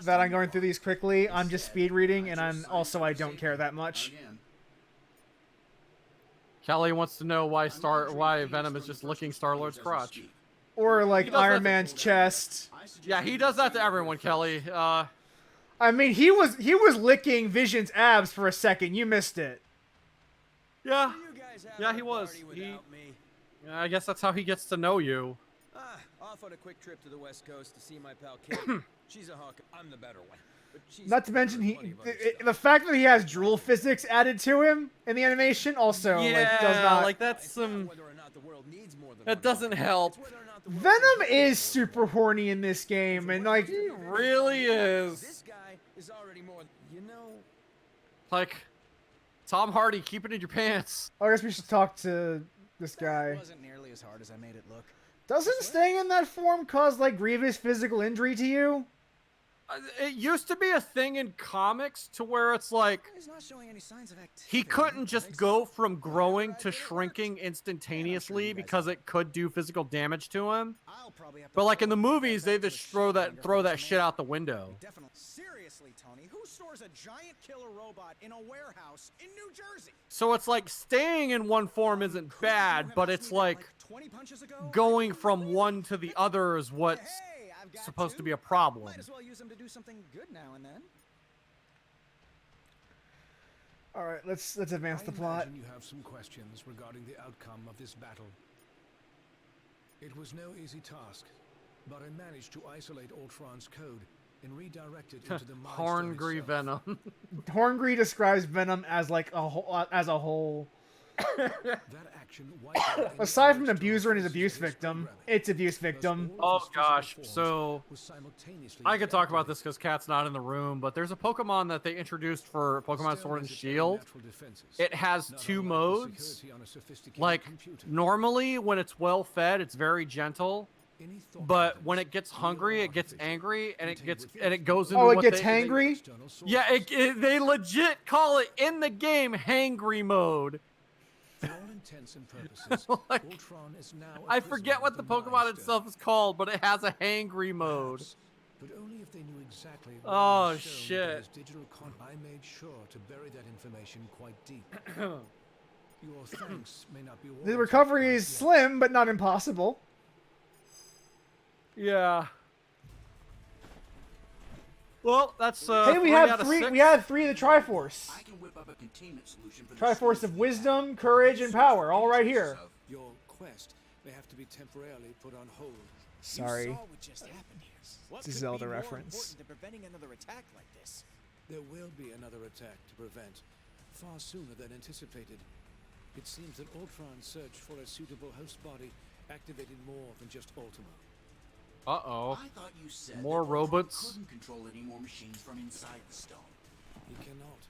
that I'm going through these quickly. I'm just speed reading, and I don't care that much. Kelly wants to know why Venom is just licking Star-Lord's crotch. Or like He does Iron that- Man's chest. Yeah, he does that to everyone, Kelly. I mean, he was licking Vision's abs for a second. You missed it. Yeah, yeah, he was. Yeah, I guess that's how he gets to know you. Off on a quick trip to the West Coast to see my pal Kate. She's a hawk. I'm the better one. But she's Not to mention the fact that he has drool physics added to him in the animation also does not. Like that's some. That doesn't help. Venom is super horny in this game, and like he really is. This guy is already more. Like Tom Hardy, keep it in your pants. I guess we should talk to this guy. It wasn't nearly as hard as I made it look. Doesn't staying in that form cause like grievous physical injury to you? It used to be a thing in comics to where it's like He's not showing any signs of activity. he couldn't just go from growing to shrinking instantaneously because it could do physical damage to him. But like in the movies, they just throw that shit out the window. Definitely. Seriously, Tony, who stores a giant killer robot in a warehouse in New Jersey? So it's like staying in one form isn't bad, but it's like 20 punches ago? going from one to the other is what's supposed to be a problem. Might as well use them to do something good now and then. All right, let's advance the plot. You have some questions regarding the outcome of this battle. It was no easy task, but I managed to isolate Ultron's code and redirect it into the Horngry Venom. Horngry describes Venom as like a whole. That action wiped out Aside from an abuser and his abuse victim, it's abuse victim. Oh gosh, so I could talk about this because Kat's not in the room, but there's a Pokemon that they introduced for Pokemon Sword and Shield. It has two modes. Like normally when it's well fed, it's very gentle. But when it gets hungry, it gets angry, and it goes into. Oh, it what gets they, hangry? Yeah, they legit call it in the game hangry mode. For all intents and purposes, Like, Ultron is now a I prisoner forget of what the Mind Pokemon Stone. itself is called, but it has a hangry mode. But only if they knew exactly what Oh was shown by shit! his digital I made sure to bury that information quite deep. Your thanks may not be The warranted recovery quite is yet. slim, but not impossible. Yeah. Well, that's Hey, we had three. We had three of the Triforce. I can whip up a containment solution for Triforce of wisdom, courage, and power, all right here. Your quest may have to be temporarily put on hold. Sorry. You saw what just happened here. What It's a could Zelda be more reference. important than preventing another attack like this? There will be another attack to prevent, far sooner than anticipated. It seems that Ultron's search for a suitable host body activated more than just Ultima. Uh-oh. I thought you said More that Ultron robots? couldn't control any more machines from inside the stone. He cannot.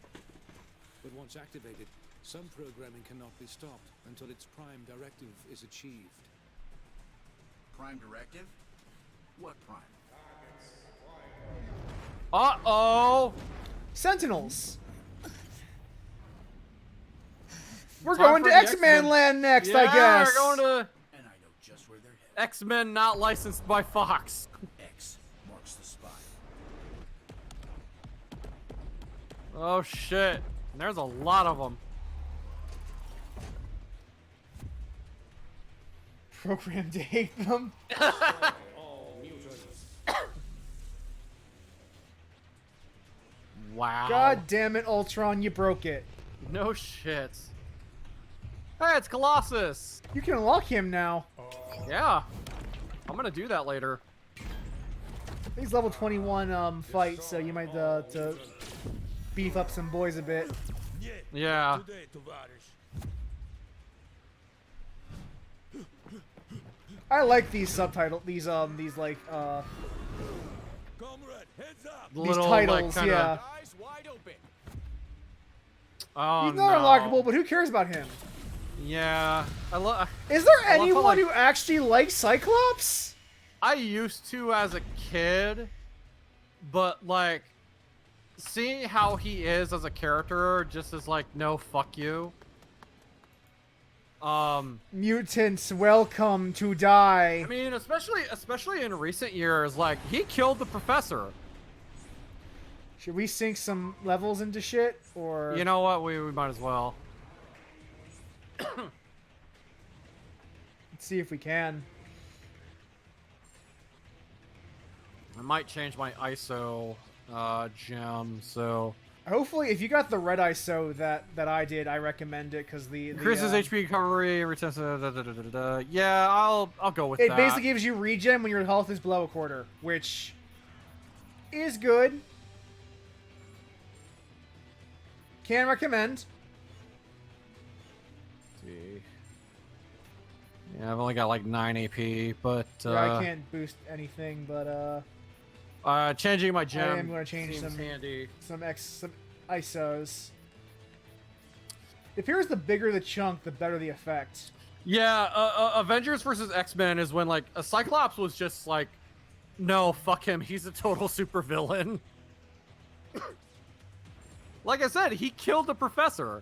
But once activated, some programming cannot be stopped until its prime directive is achieved. Prime directive? What prime? Uh-oh. Sentinels. We're Time going for to the X-Men land next, Yeah, I guess. we're going to And I know just where they're headed. X-Men not licensed by Fox. X marks the spot. Oh shit. There's a lot of them. Programmed to hate them. Wow. God damn it, Ultron, you broke it. No shit. Hey, it's Colossus. You can unlock him now. Yeah. I'm gonna do that later. He's level 21 fight, so you might to beef up some boys a bit. Yeah. I like these subtitles. These like these Little, titles. like, kinda... Yeah. Oh, He's not no. unlockable, but who cares about him? Yeah. Is there I love anyone how, like, who actually likes Cyclops? I used to as a kid, but like seeing how he is as a character just is like, no, fuck you. Mutants, welcome to die. I mean, especially in recent years, like he killed the professor. Should we sink some levels into shit, or You know what? We might as well. let's see if we can. I might change my ISO gem, so Hopefully, if you got the red ISO that I did, I recommend it because the increases HP recovery, returns. Yeah, I'll go with that. It basically gives you regen when your health is below a quarter, which is good. Can recommend. Let's see. Yeah, I've only got like 9 AP, but Yeah, I can't boost anything, but changing my gem. I am going to change seems some handy. some ISOs. It appears the bigger the chunk, the better the effect. Yeah, Avengers versus X-Men is when like a Cyclops was just like, no, fuck him, he's a total supervillain. Like I said, he killed the professor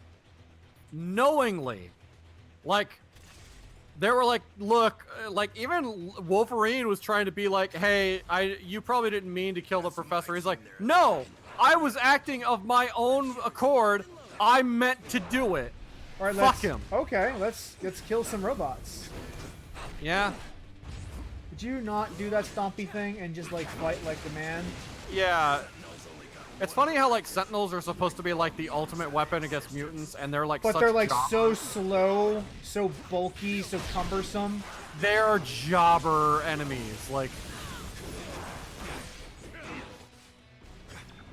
knowingly. Like, they were like, look, like even Wolverine was trying to be like, hey, you probably didn't mean to kill the professor. He's like, no, I was acting of my own accord. I meant to do it. All right, fuck him. Okay, let's kill some robots. Yeah. Did you not do that stompy thing and just like fight like the man? Yeah. It's funny how like Sentinels are supposed to be like the ultimate weapon against mutants, and they're like But such they're like jobbers. so slow, so bulky, so cumbersome. They're jobber enemies. Like,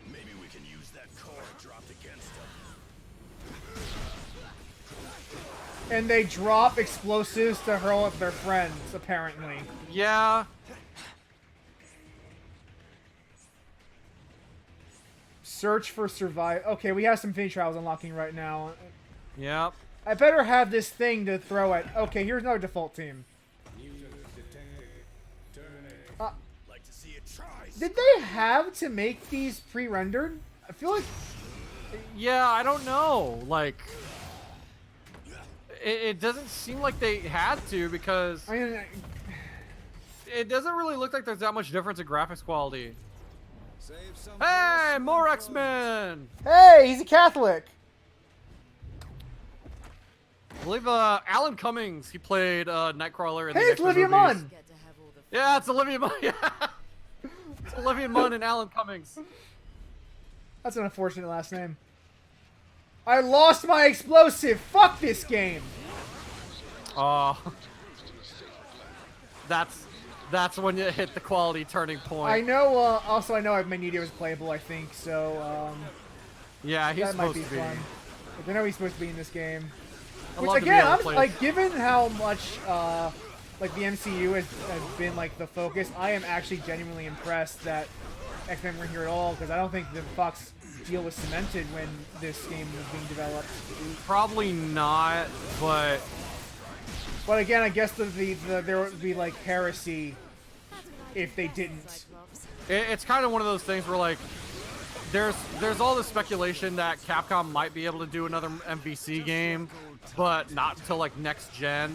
Maybe we can use that core dropped against them. And they drop explosives to hurl at their friends, apparently. yeah. Search for survive. Okay, we have some Infinity Trials unlocking right now. Yep. I better have this thing to throw at. Okay, here's another default team. Like to see it try. Did they have to make these pre-rendered? I feel like Yeah, I don't know. Like, it doesn't seem like they had to, because I mean, it doesn't really look like there's that much difference in graphics quality. Hey, more X-Men! hey, he's a Catholic. I believe Alan Cummings, he played Nightcrawler in Hey, the it's X-Men Olivia movies. Munn. Yeah, it's Olivia Munn. Yeah. It's Olivia Munn and Alan Cummings. That's an unfortunate last name. I lost my explosive. Fuck this game. That's when you hit the quality turning point. I know. Also, I know Magneto is playable. I think so. Yeah, he's that might supposed be to be. fun. Like, I know he's supposed to be in this game. I'd Which love to be again, able to I'm play like, given how much like the MCU has been like the focus, I am actually genuinely impressed that X-Men were here at all, because I don't think the Fox deal was cemented when this game was being developed. Probably not, but again, I guess there would be like heresy if they didn't. it's kind of one of those things where like there's all the speculation that Capcom might be able to do another MVC game, but not until like next gen.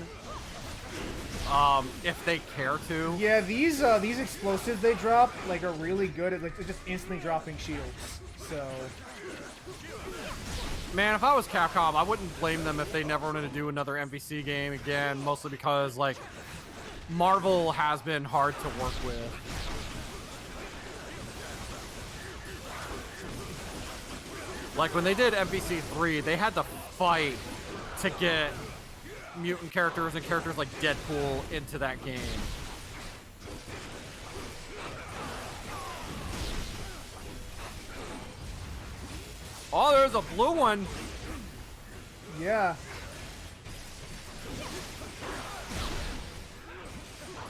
If they care to. Yeah, these explosives they drop like are really good at like just instantly dropping shields. So, man, if I was Capcom, I wouldn't blame them if they never wanted to do another MVC game again, mostly because like Marvel has been hard to work with. Like when they did MVC 3, they had to fight to get mutant characters and characters like Deadpool into that game. Oh, there's a blue one. Yeah.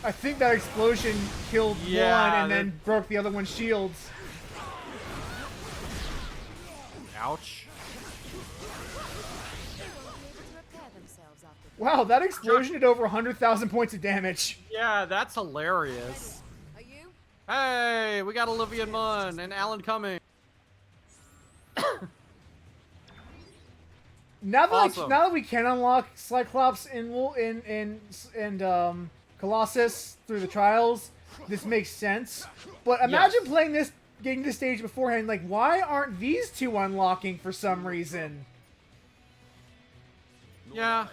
I think that explosion killed one and then broke the other one's shields. Ouch. Wow, that explosion did over 100,000 points of damage. Yeah, that's hilarious. Are you? Hey, we got Olivia Munn and Alan Cumming. Now that Awesome. now that we can unlock Cyclops and Colossus through the trials, this makes sense. But imagine playing this, getting this stage beforehand. Like, why aren't these two unlocking for some reason? Yeah.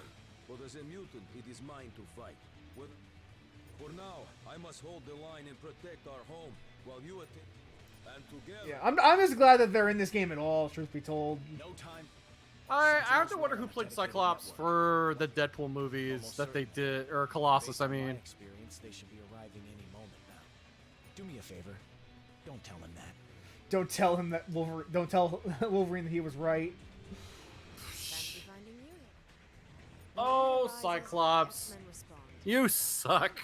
But as a mutant, it is mine to fight. For now, I must hold the line and protect our home while you attack. And together. Yeah, I'm just glad that they're in this game at all. Truth be told. No time. I have to wonder who played Cyclops for the Deadpool movies that they did, or Colossus, I mean. Experience, they should be arriving any moment now. Do me a favor. Don't tell him that. Don't tell him that Wolverine. Don't tell Wolverine that he was right. Oh, Cyclops. You suck.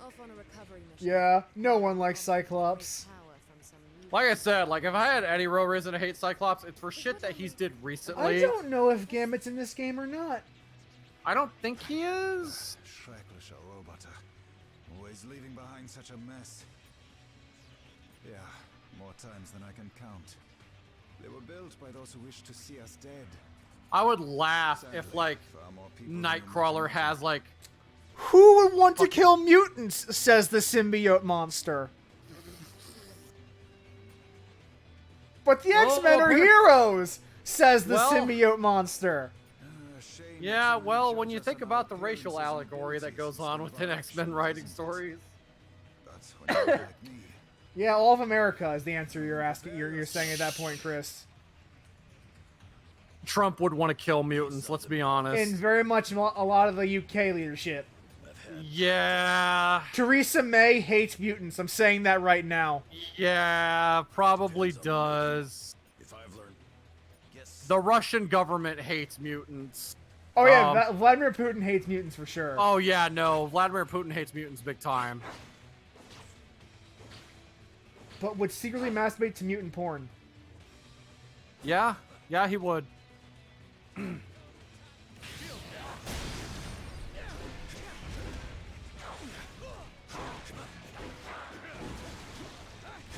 Off on a recovery mission. Yeah, no one likes Cyclops. Like I said, like if I had any real reason to hate Cyclops, it's for shit that he's did recently. I don't know if Gambit's in this game or not. I don't think he is. Schrecklicher Roboter. Always leaving behind such a mess. Yeah, more times than I can count. They were built by those who wish to see us dead. I would laugh if like Nightcrawler has like. Who would want to kill mutants? Says the symbiote monster. But the X-Men are heroes, says the symbiote monster. Yeah, well, when you think about the racial allegory that goes on within X-Men writing stories. Yeah, all of America is the answer you're asking. You're saying at that point, Chris. Trump would want to kill mutants. Let's be honest. And very much a lot of the UK leadership. Yeah. Theresa May hates mutants. I'm saying that right now. Yeah, probably does. The Russian government hates mutants. Oh yeah, Vladimir Putin hates mutants for sure. Oh yeah, no, Vladimir Putin hates mutants big time. But would secretly masturbate to mutant porn. Yeah, yeah, he would.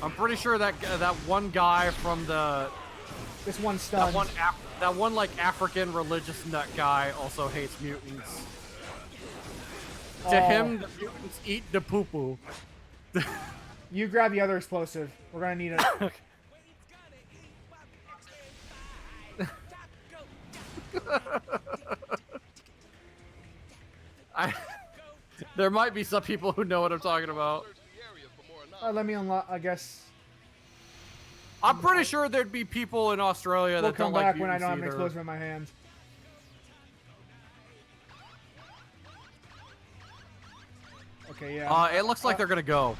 I'm pretty sure that that one guy from the this one stunt. That one like African religious nut guy also hates mutants. To him, the mutants eat the poo poo. You grab the other explosive. We're gonna need it. There might be some people who know what I'm talking about. Let me unlock. I guess. I'm pretty sure there'd be people in Australia that don't like mutants when I don't have an either. explosive in my hand. Okay, yeah. It looks like they're gonna go.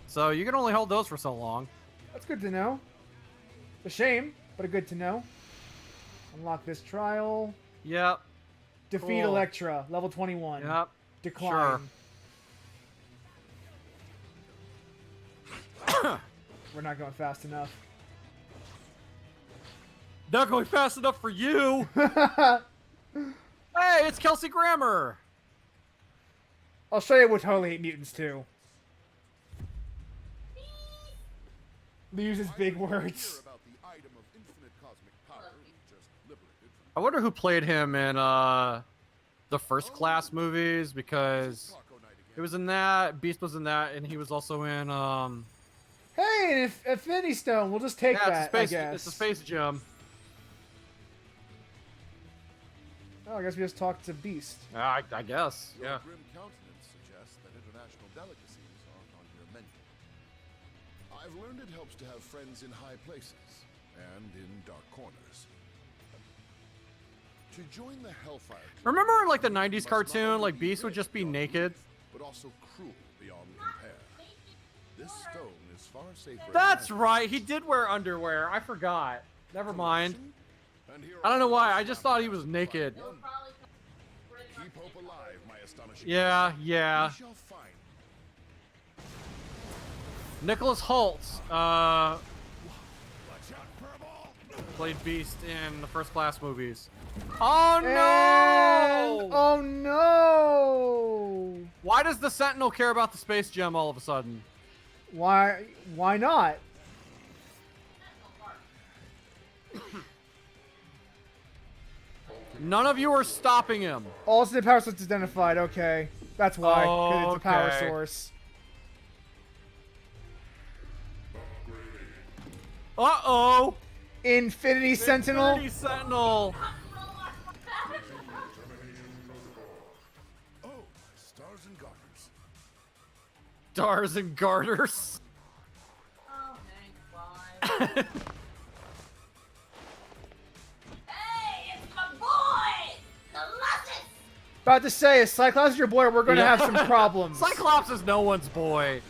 So you can only hold those for so long. That's good to know. A shame, but good to know. Unlock this trial. Yep. Defeat Cool. Elektra, level 21. Yep. Decline. Sure. We're not going fast enough. Not going fast enough for you. Hey, it's Kelsey Grammer. I'll show you what totally hate mutants too. They use his big words. I wonder who played him in the First Class movies, because he was in that, Beast was in that, and he was also in Hey, an Infinity Stone. We'll just take that. it's a space, I guess. it's a space gem. Oh, I guess we just talked to Beast. I guess, yeah. Grim countenance suggests that international delicacies aren't on your menu. I've learned it helps to have friends in high places and in dark corners. To join the Hellfire Club, Remember in like the 90s cartoon, like Beast would just be naked? but also cruel beyond compare. This stone is far safer. That's right, he did wear underwear. I forgot. Never mind. I don't know why, I just thought he was naked. Keep hope alive, my astonishing. Yeah, yeah. We shall find. Nicholas Holtz, played Beast in the First Class movies. Oh no! Oh no! Why does the Sentinel care about the space gem all of a sudden? Why not? None of you are stopping him. Alternate power source identified. Okay, that's why. Because it's a power Okay. source. Uh-oh! Infinity Sentinel. Infinity Sentinel. Oh, stars and garters. Stars and garters. Oh, Hank, bye. Hey, it's my boy! Colossus! About to say, if Cyclops is your boy, we're gonna have some problems. Cyclops is no one's boy.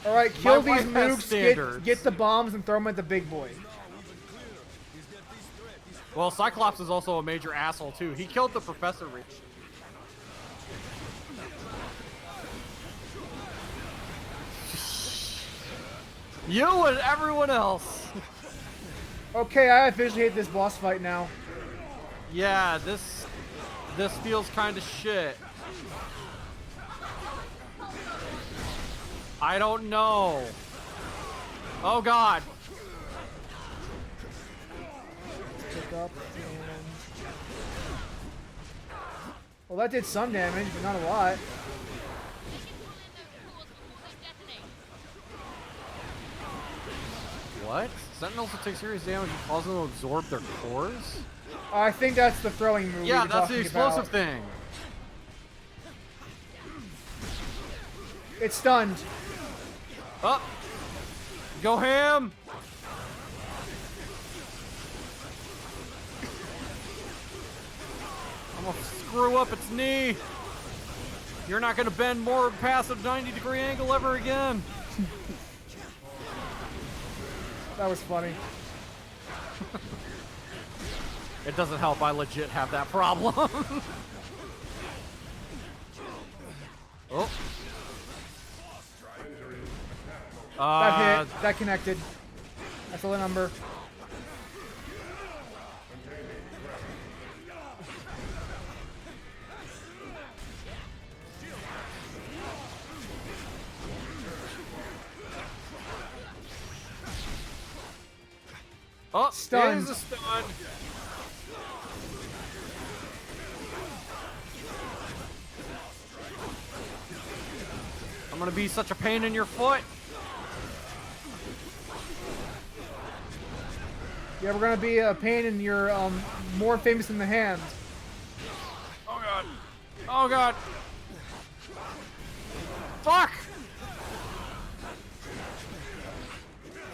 All right, kill My these wife has nukes, standards. get the bombs, and throw them at the big boy. Well, Cyclops is also a major asshole too. He killed the Professor Rich. You and everyone else. Okay, I officially hate this boss fight now. Yeah, this feels kind of shit. I don't know. Oh God. Pick up and... Well, that did some damage, but not a lot. What? Sentinels will take serious damage and cause them to absorb their cores? I think that's the throwing move. Yeah, we were that's the talking explosive about. thing. It's stunned. Up. Go ham. I'm gonna screw up its knee. You're not gonna bend more past a 90-degree angle ever again. That was funny. It doesn't help. I legit have that problem. Oh. That hit. That connected. That's all the number. Oh, Stunned. it is a stun. I'm gonna be such a pain in your foot. Yeah, we're gonna be a pain in your more famous in the hand. Oh God. Oh God. Fuck.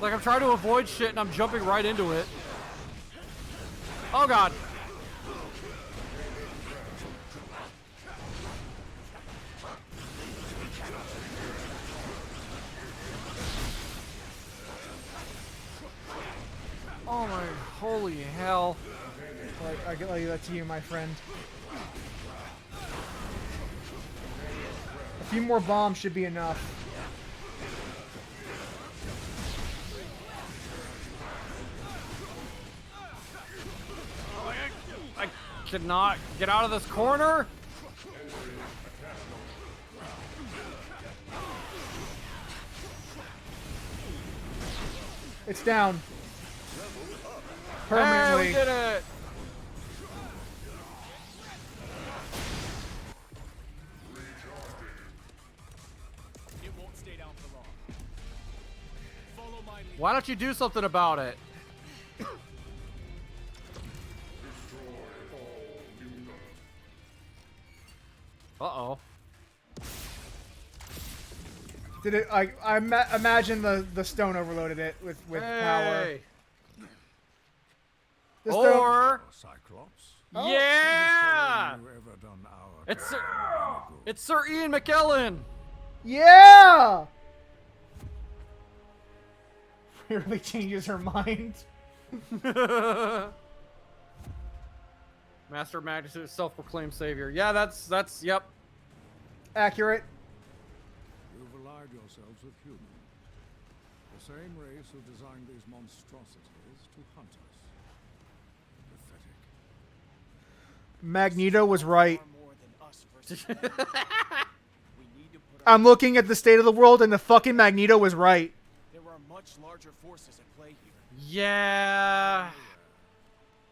Like I'm trying to avoid shit and I'm jumping right into it. Oh God. Oh my holy hell. Alright, I can leave that to you, my friend. A few more bombs should be enough. I cannot get out of this corner. It's down. Hey, Permanently. we did it. It won't stay down for long. Follow my lead. Why don't you do something about it? Uh-oh. Did it? Imagine the stone overloaded it with power. Hey. The Or Cyclops. yeah, You ever done our it's Sir Ian McKellen. Yeah. Really changes her mind. Master of Magnitude, self-proclaimed savior. Yeah, that's yep. Accurate. You've allied yourselves with humans. The same race who designed these monstrosities to hunt us. Pathetic. Magneto was right. I'm looking at the state of the world, and the fucking Magneto was right. There are much larger forces at play here. Yeah.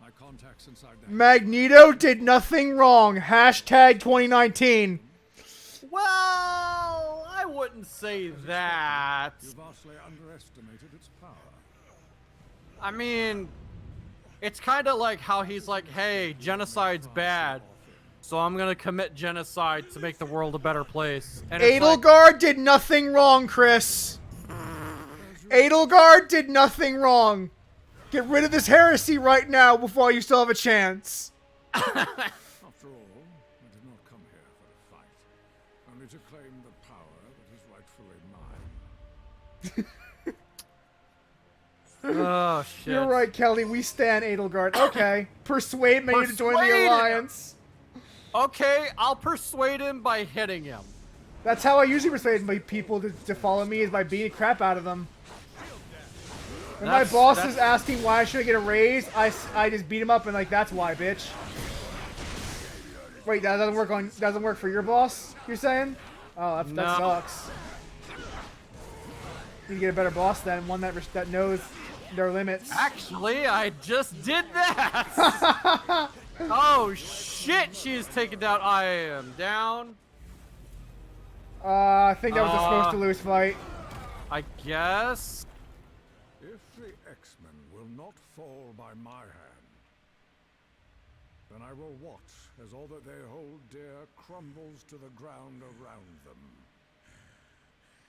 My contacts inside the Magneto did nothing wrong. Hashtag 2019. Well, I wouldn't say that. You vastly underestimated its power. I mean, it's kind of like how he's like, hey, genocide's bad, so I'm going to commit genocide to make the world a better place. And Edelgard did nothing wrong, Chris. Edelgard did nothing wrong. Get rid of this heresy right now before you still have a chance. After all, I did not come here for a fight, only to claim the power that is rightfully mine. Oh, shit. You're right, Kelly. We stand Edelgard. Okay. Persuade me to join the alliance. Okay, I'll persuade him by hitting him. That's how I usually persuade my people to follow me, is by beating the crap out of them. When my boss is asking why I should get a raise, I just beat him up and like, that's why, bitch. Wait, that doesn't work for your boss, you're saying? Oh, that sucks. You get a better boss then, one that knows their limits. Actually, I just did that. Oh shit, she is taken down. I am down. I think that was a supposed to lose fight. I guess. If the X-Men will not fall by my hand, then I will watch as all that they hold dear crumbles to the ground around them.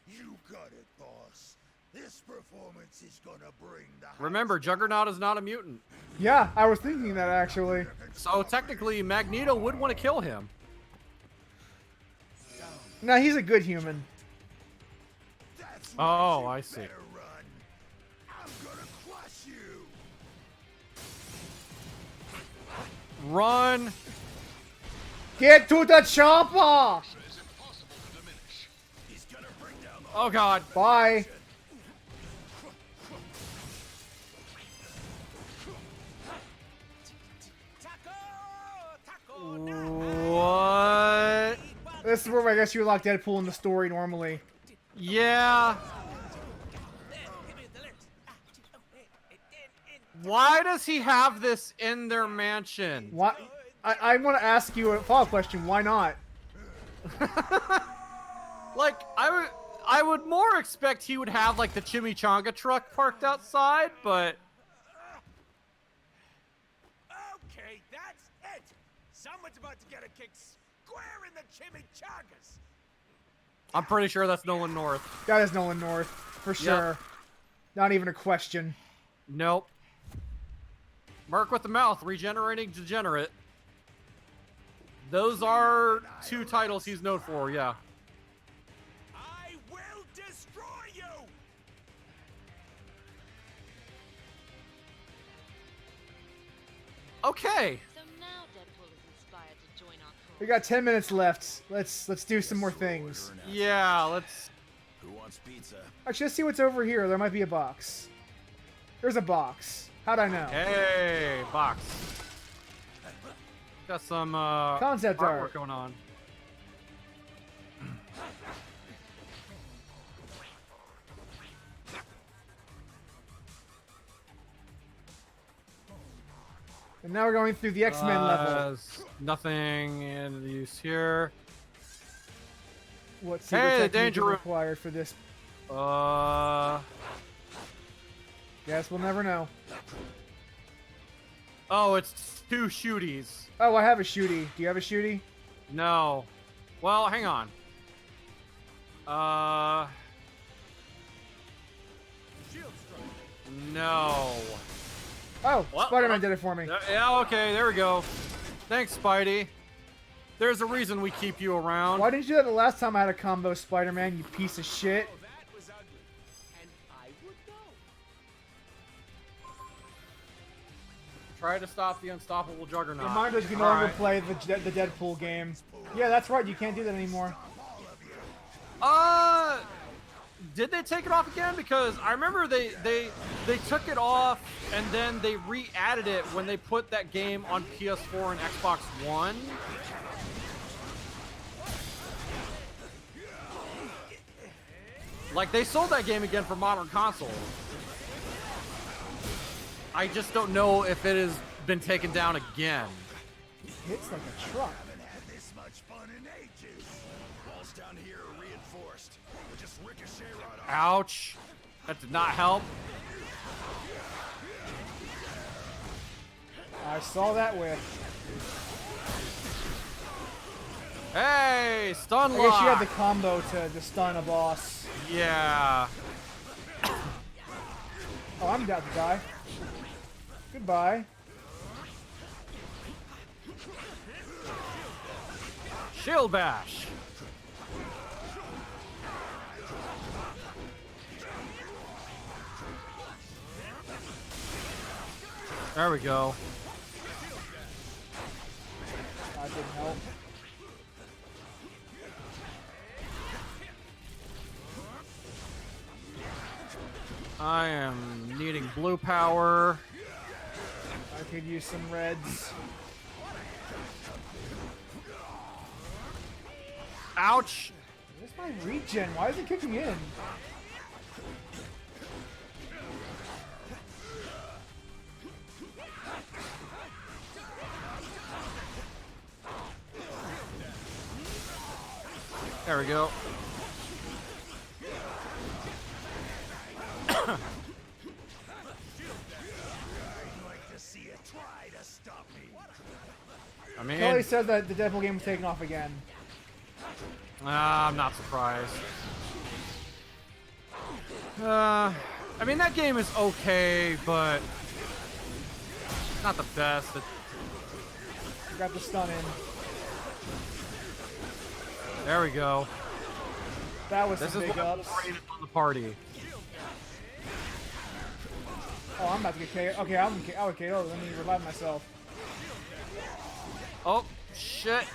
You got it, boss. This performance is gonna bring the... Remember, Juggernaut is not a mutant. Yeah, I was thinking that actually. So technically, Magneto would want to kill him. No, he's a good human. Oh, I see. I'm gonna crush you. Run! Get to the chopper! Oh god. Bye. What? This is where I guess you lock Deadpool in the story normally. Yeah. Why does he have this in their mansion? Why? I want to ask you a follow-up question. Why not? Like, I would more expect he would have, like, the chimichanga truck parked outside, but... Okay, that's it! Someone's about to get a kick square in the chimichangas! I'm pretty sure that's Nolan North. That is Nolan North, for sure. Yep. Not even a question. Nope. Merc with the mouth, regenerating degenerate. Those are two titles he's known for, yeah. I will destroy you! Okay. So now Deadpool is inspired to join our cause. We got 10 minutes left. Let's do some more things. Yeah, let's... Who wants pizza? Actually, let's see what's over here. There might be a box. There's a box. How'd I know? Hey, box. Got some Concept artwork art going on. And now we're going through the X-Men level. Nothing in use here. What Hey, secret the technique danger is room. required for this? Guess we'll never know. Oh, it's two shooties. Oh, I have a shooty. Do you have a shooty? No. Well, hang on. No. Oh, Well, Spider-Man did it for me. Yeah, okay, there we go. Thanks, Spidey. There's a reason we keep you around. Why didn't you do that the last time I had a combo Spider-Man, you piece of shit? That was ugly. And I would know. Try to stop the unstoppable Juggernaut. Reminder, you can no longer play the Deadpool game. Yeah, that's right, you can't do that anymore. Did they take it off again? Because I remember they took it off and then they re-added it when they put that game on PS4 and Xbox One. Like, they sold that game again for modern consoles. I just don't know if it has been taken down again. It's like a truck. Haven't had this much fun in ages. Walls down here are reinforced. We'll just ricochet right off. Ouch. That did not help. I saw that with. Hey, stun I lock. guess you had the combo to stun a boss. Yeah. Oh, I'm about to die. Goodbye. Shield bash. There we go. That didn't help. I am needing blue power. I could use some reds. Ouch. Where's my regen? Why is it kicking in? There we go. I mean, Kelly says that the Deadpool game was taken off again. I'm not surprised. I mean, that game is okay, but not the best. Got the stun in. There we go. That was This some is big what ups. Wolverine is on the party. Oh, I'm about to get KO. Okay, I would KO. Let me revive myself. Oh, shit.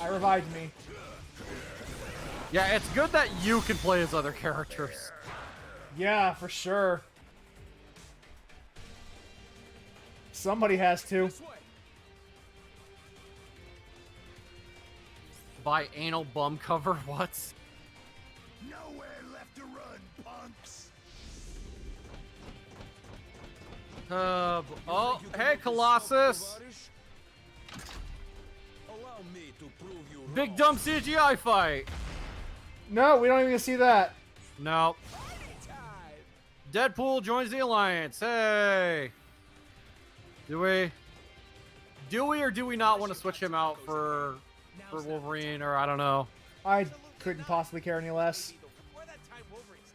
I revived me. Yeah, it's good that you can play as other characters. Yeah, for sure. Somebody has to. Buy anal bum cover? What? Nowhere left to run, punks. Oh, hey, Colossus. Allow me to prove you Big dumb CGI fight. No, we don't even see that. No. Deadpool joins the alliance. Hey. Do we or do we not want to switch him out for Wolverine, or I don't know. I couldn't possibly care any less.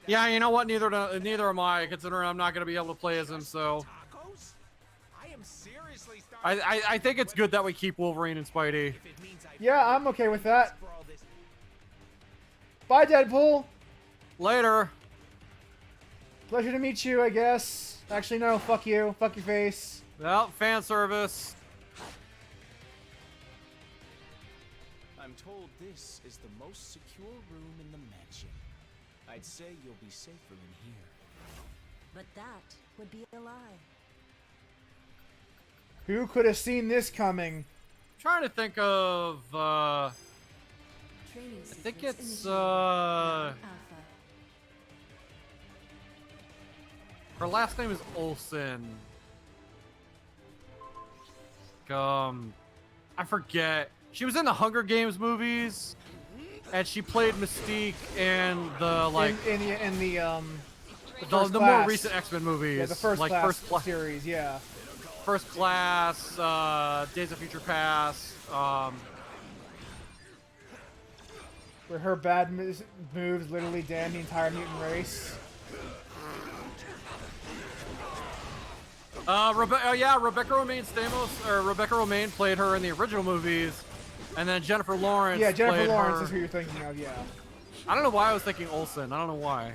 Yeah, you know what? Neither am I, considering I'm not going to be able to play as him. So I think it's good that we keep Wolverine and Spidey. Yeah, I'm okay with that. Bye, Deadpool. Later. Pleasure to meet you, I guess. Actually, no. Fuck you. Fuck your face. Well, fan service. I'm told this is the most secure room in the mansion. I'd say you'll be safer in here. But that would be a lie. Who could have seen this coming? I'm trying to think of. I think it's her last name is Olsen. I forget. She was in the Hunger Games movies, and she played Mystique in the in the more recent X-Men movies. Yeah, the first like class first series. Yeah. First Class, Days of Future Past. Where her bad moves literally damn the entire mutant race. Rebecca Romaine Stamos, or Rebecca Romaine played her in the original movies, and then Jennifer Lawrence. Yeah, Jennifer played Lawrence her. is who you're thinking of. Yeah. I don't know why I was thinking Olsen. I don't know why.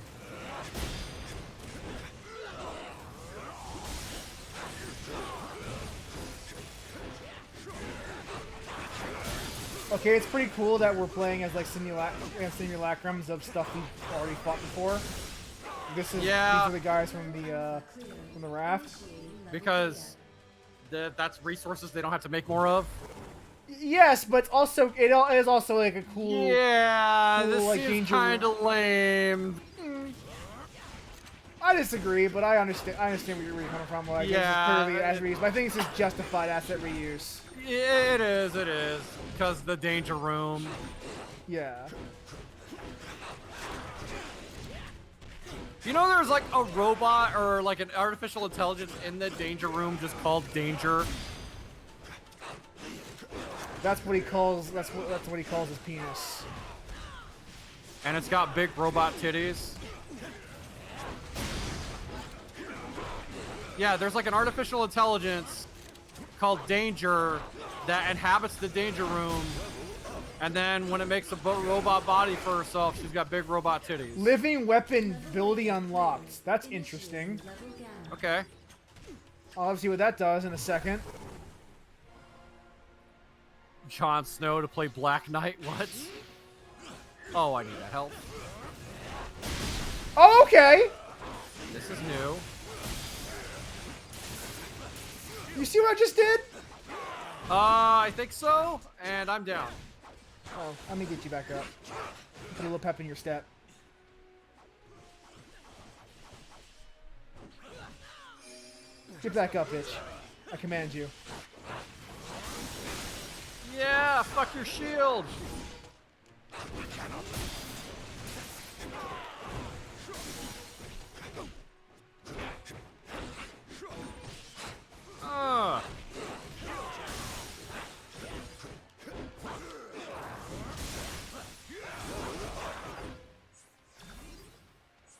Okay, it's pretty cool that we're playing as like simulacrums of stuff we've already fought before. These are the guys from the raft. Because that's resources they don't have to make more of. Yes, but also it is also like a cool. Yeah, cool, this like, seems kind of lame. I disagree, but I understand. I understand where you're coming from. Like, Yeah, it's clearly asset reuse, but I think it's just justified asset reuse. It is. Because the danger room. Yeah. You know there's like a robot or like an artificial intelligence in the danger room just called Danger? That's what he calls that's what he calls his penis. And it's got big robot titties. Yeah, there's like an artificial intelligence called Danger that inhabits the danger room. And then when it makes a robot body for herself, she's got big robot titties. Living weapon ability unlocked. That's interesting. Okay. I'll see what that does in a second. Jon Snow to play Black Knight? What? Oh, I need that help. Oh, okay. This is new. You see what I just did? I think so, and I'm down. Oh, let me get you back up. Put a little pep in your step. Get back up, bitch. I command you. Yeah, fuck your shield.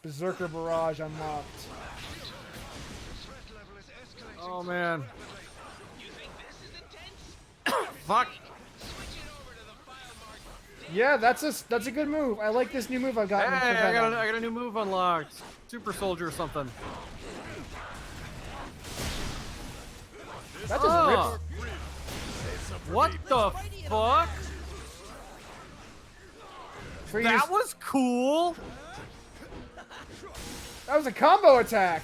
Berserker Barrage unlocked. Oh man. Fuck. Yeah, that's a good move. I like this new move I've got. Hey, I got a new move unlocked. Super Soldier or something. That just rips. What the fuck? That was cool. That was a combo attack.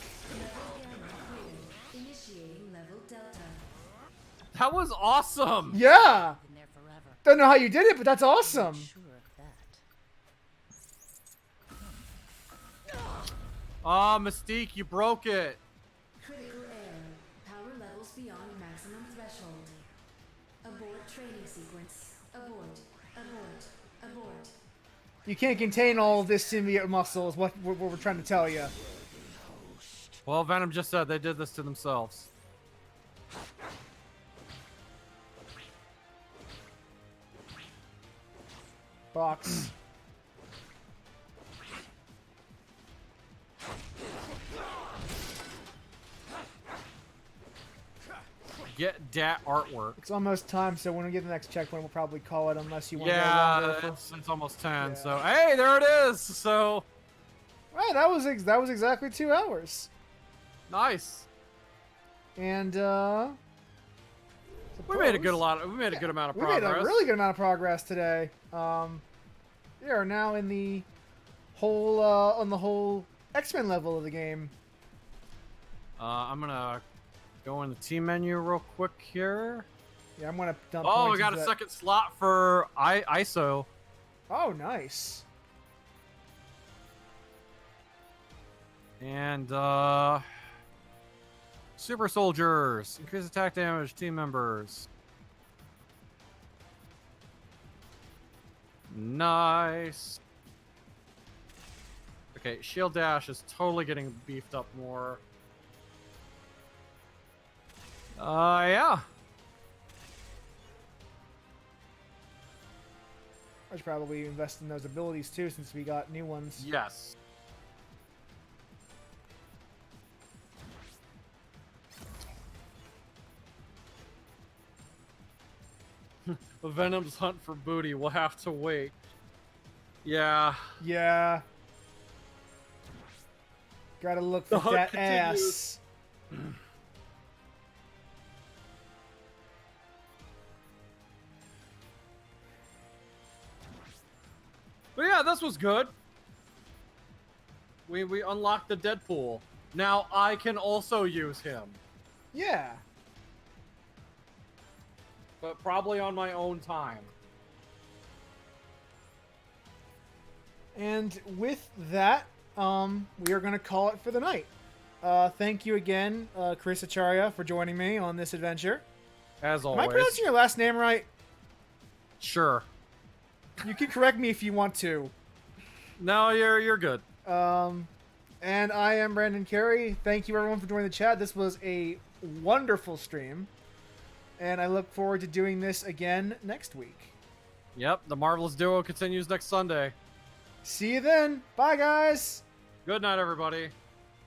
That was awesome. Yeah. Don't know how you did it, but that's awesome. Ah, Mystique, you broke it. Critical error. Power levels beyond maximum threshold. Abort training sequence. Abort. You can't contain all of this symbiote muscle is what we're trying to tell you. Well, Venom just said they did this to themselves. Box. Get that artwork. It's almost time, so when we get to the next checkpoint, we'll probably call it unless you want to go longer. It's almost 10. Yeah. So hey, there it is. So, right, that was exactly 2 hours. Nice. And we made a good amount of progress. We made a really good amount of progress today. We are now in the whole on the whole X-Men level of the game. I'm gonna go in the team menu real quick here. Yeah, I'm gonna dump. Oh, we got a second slot for ISO. Oh, nice. And Super Soldiers increase attack damage. Team members. Nice. Okay, Shield Dash is totally getting beefed up more. Yeah. I should probably invest in those abilities too, since we got new ones. Yes. Venom's hunt for booty. We'll have to wait. Yeah. Yeah. Gotta look for The hunt that continues. ass. But yeah, this was good. We unlocked the Deadpool. Now I can also use him. Yeah. But probably on my own time. And with that, we are going to call it for the night. Thank you again, Chris Acharya, for joining me on this adventure. As Am always. I pronouncing your last name right? Sure. You can correct me if you want to. No, you're good. And I am Brandon Carey. Thank you everyone for joining the chat. This was a wonderful stream. And I look forward to doing this again next week. Yep, the Marvelous Duo continues next Sunday. See you then. Bye, guys. Good night, everybody.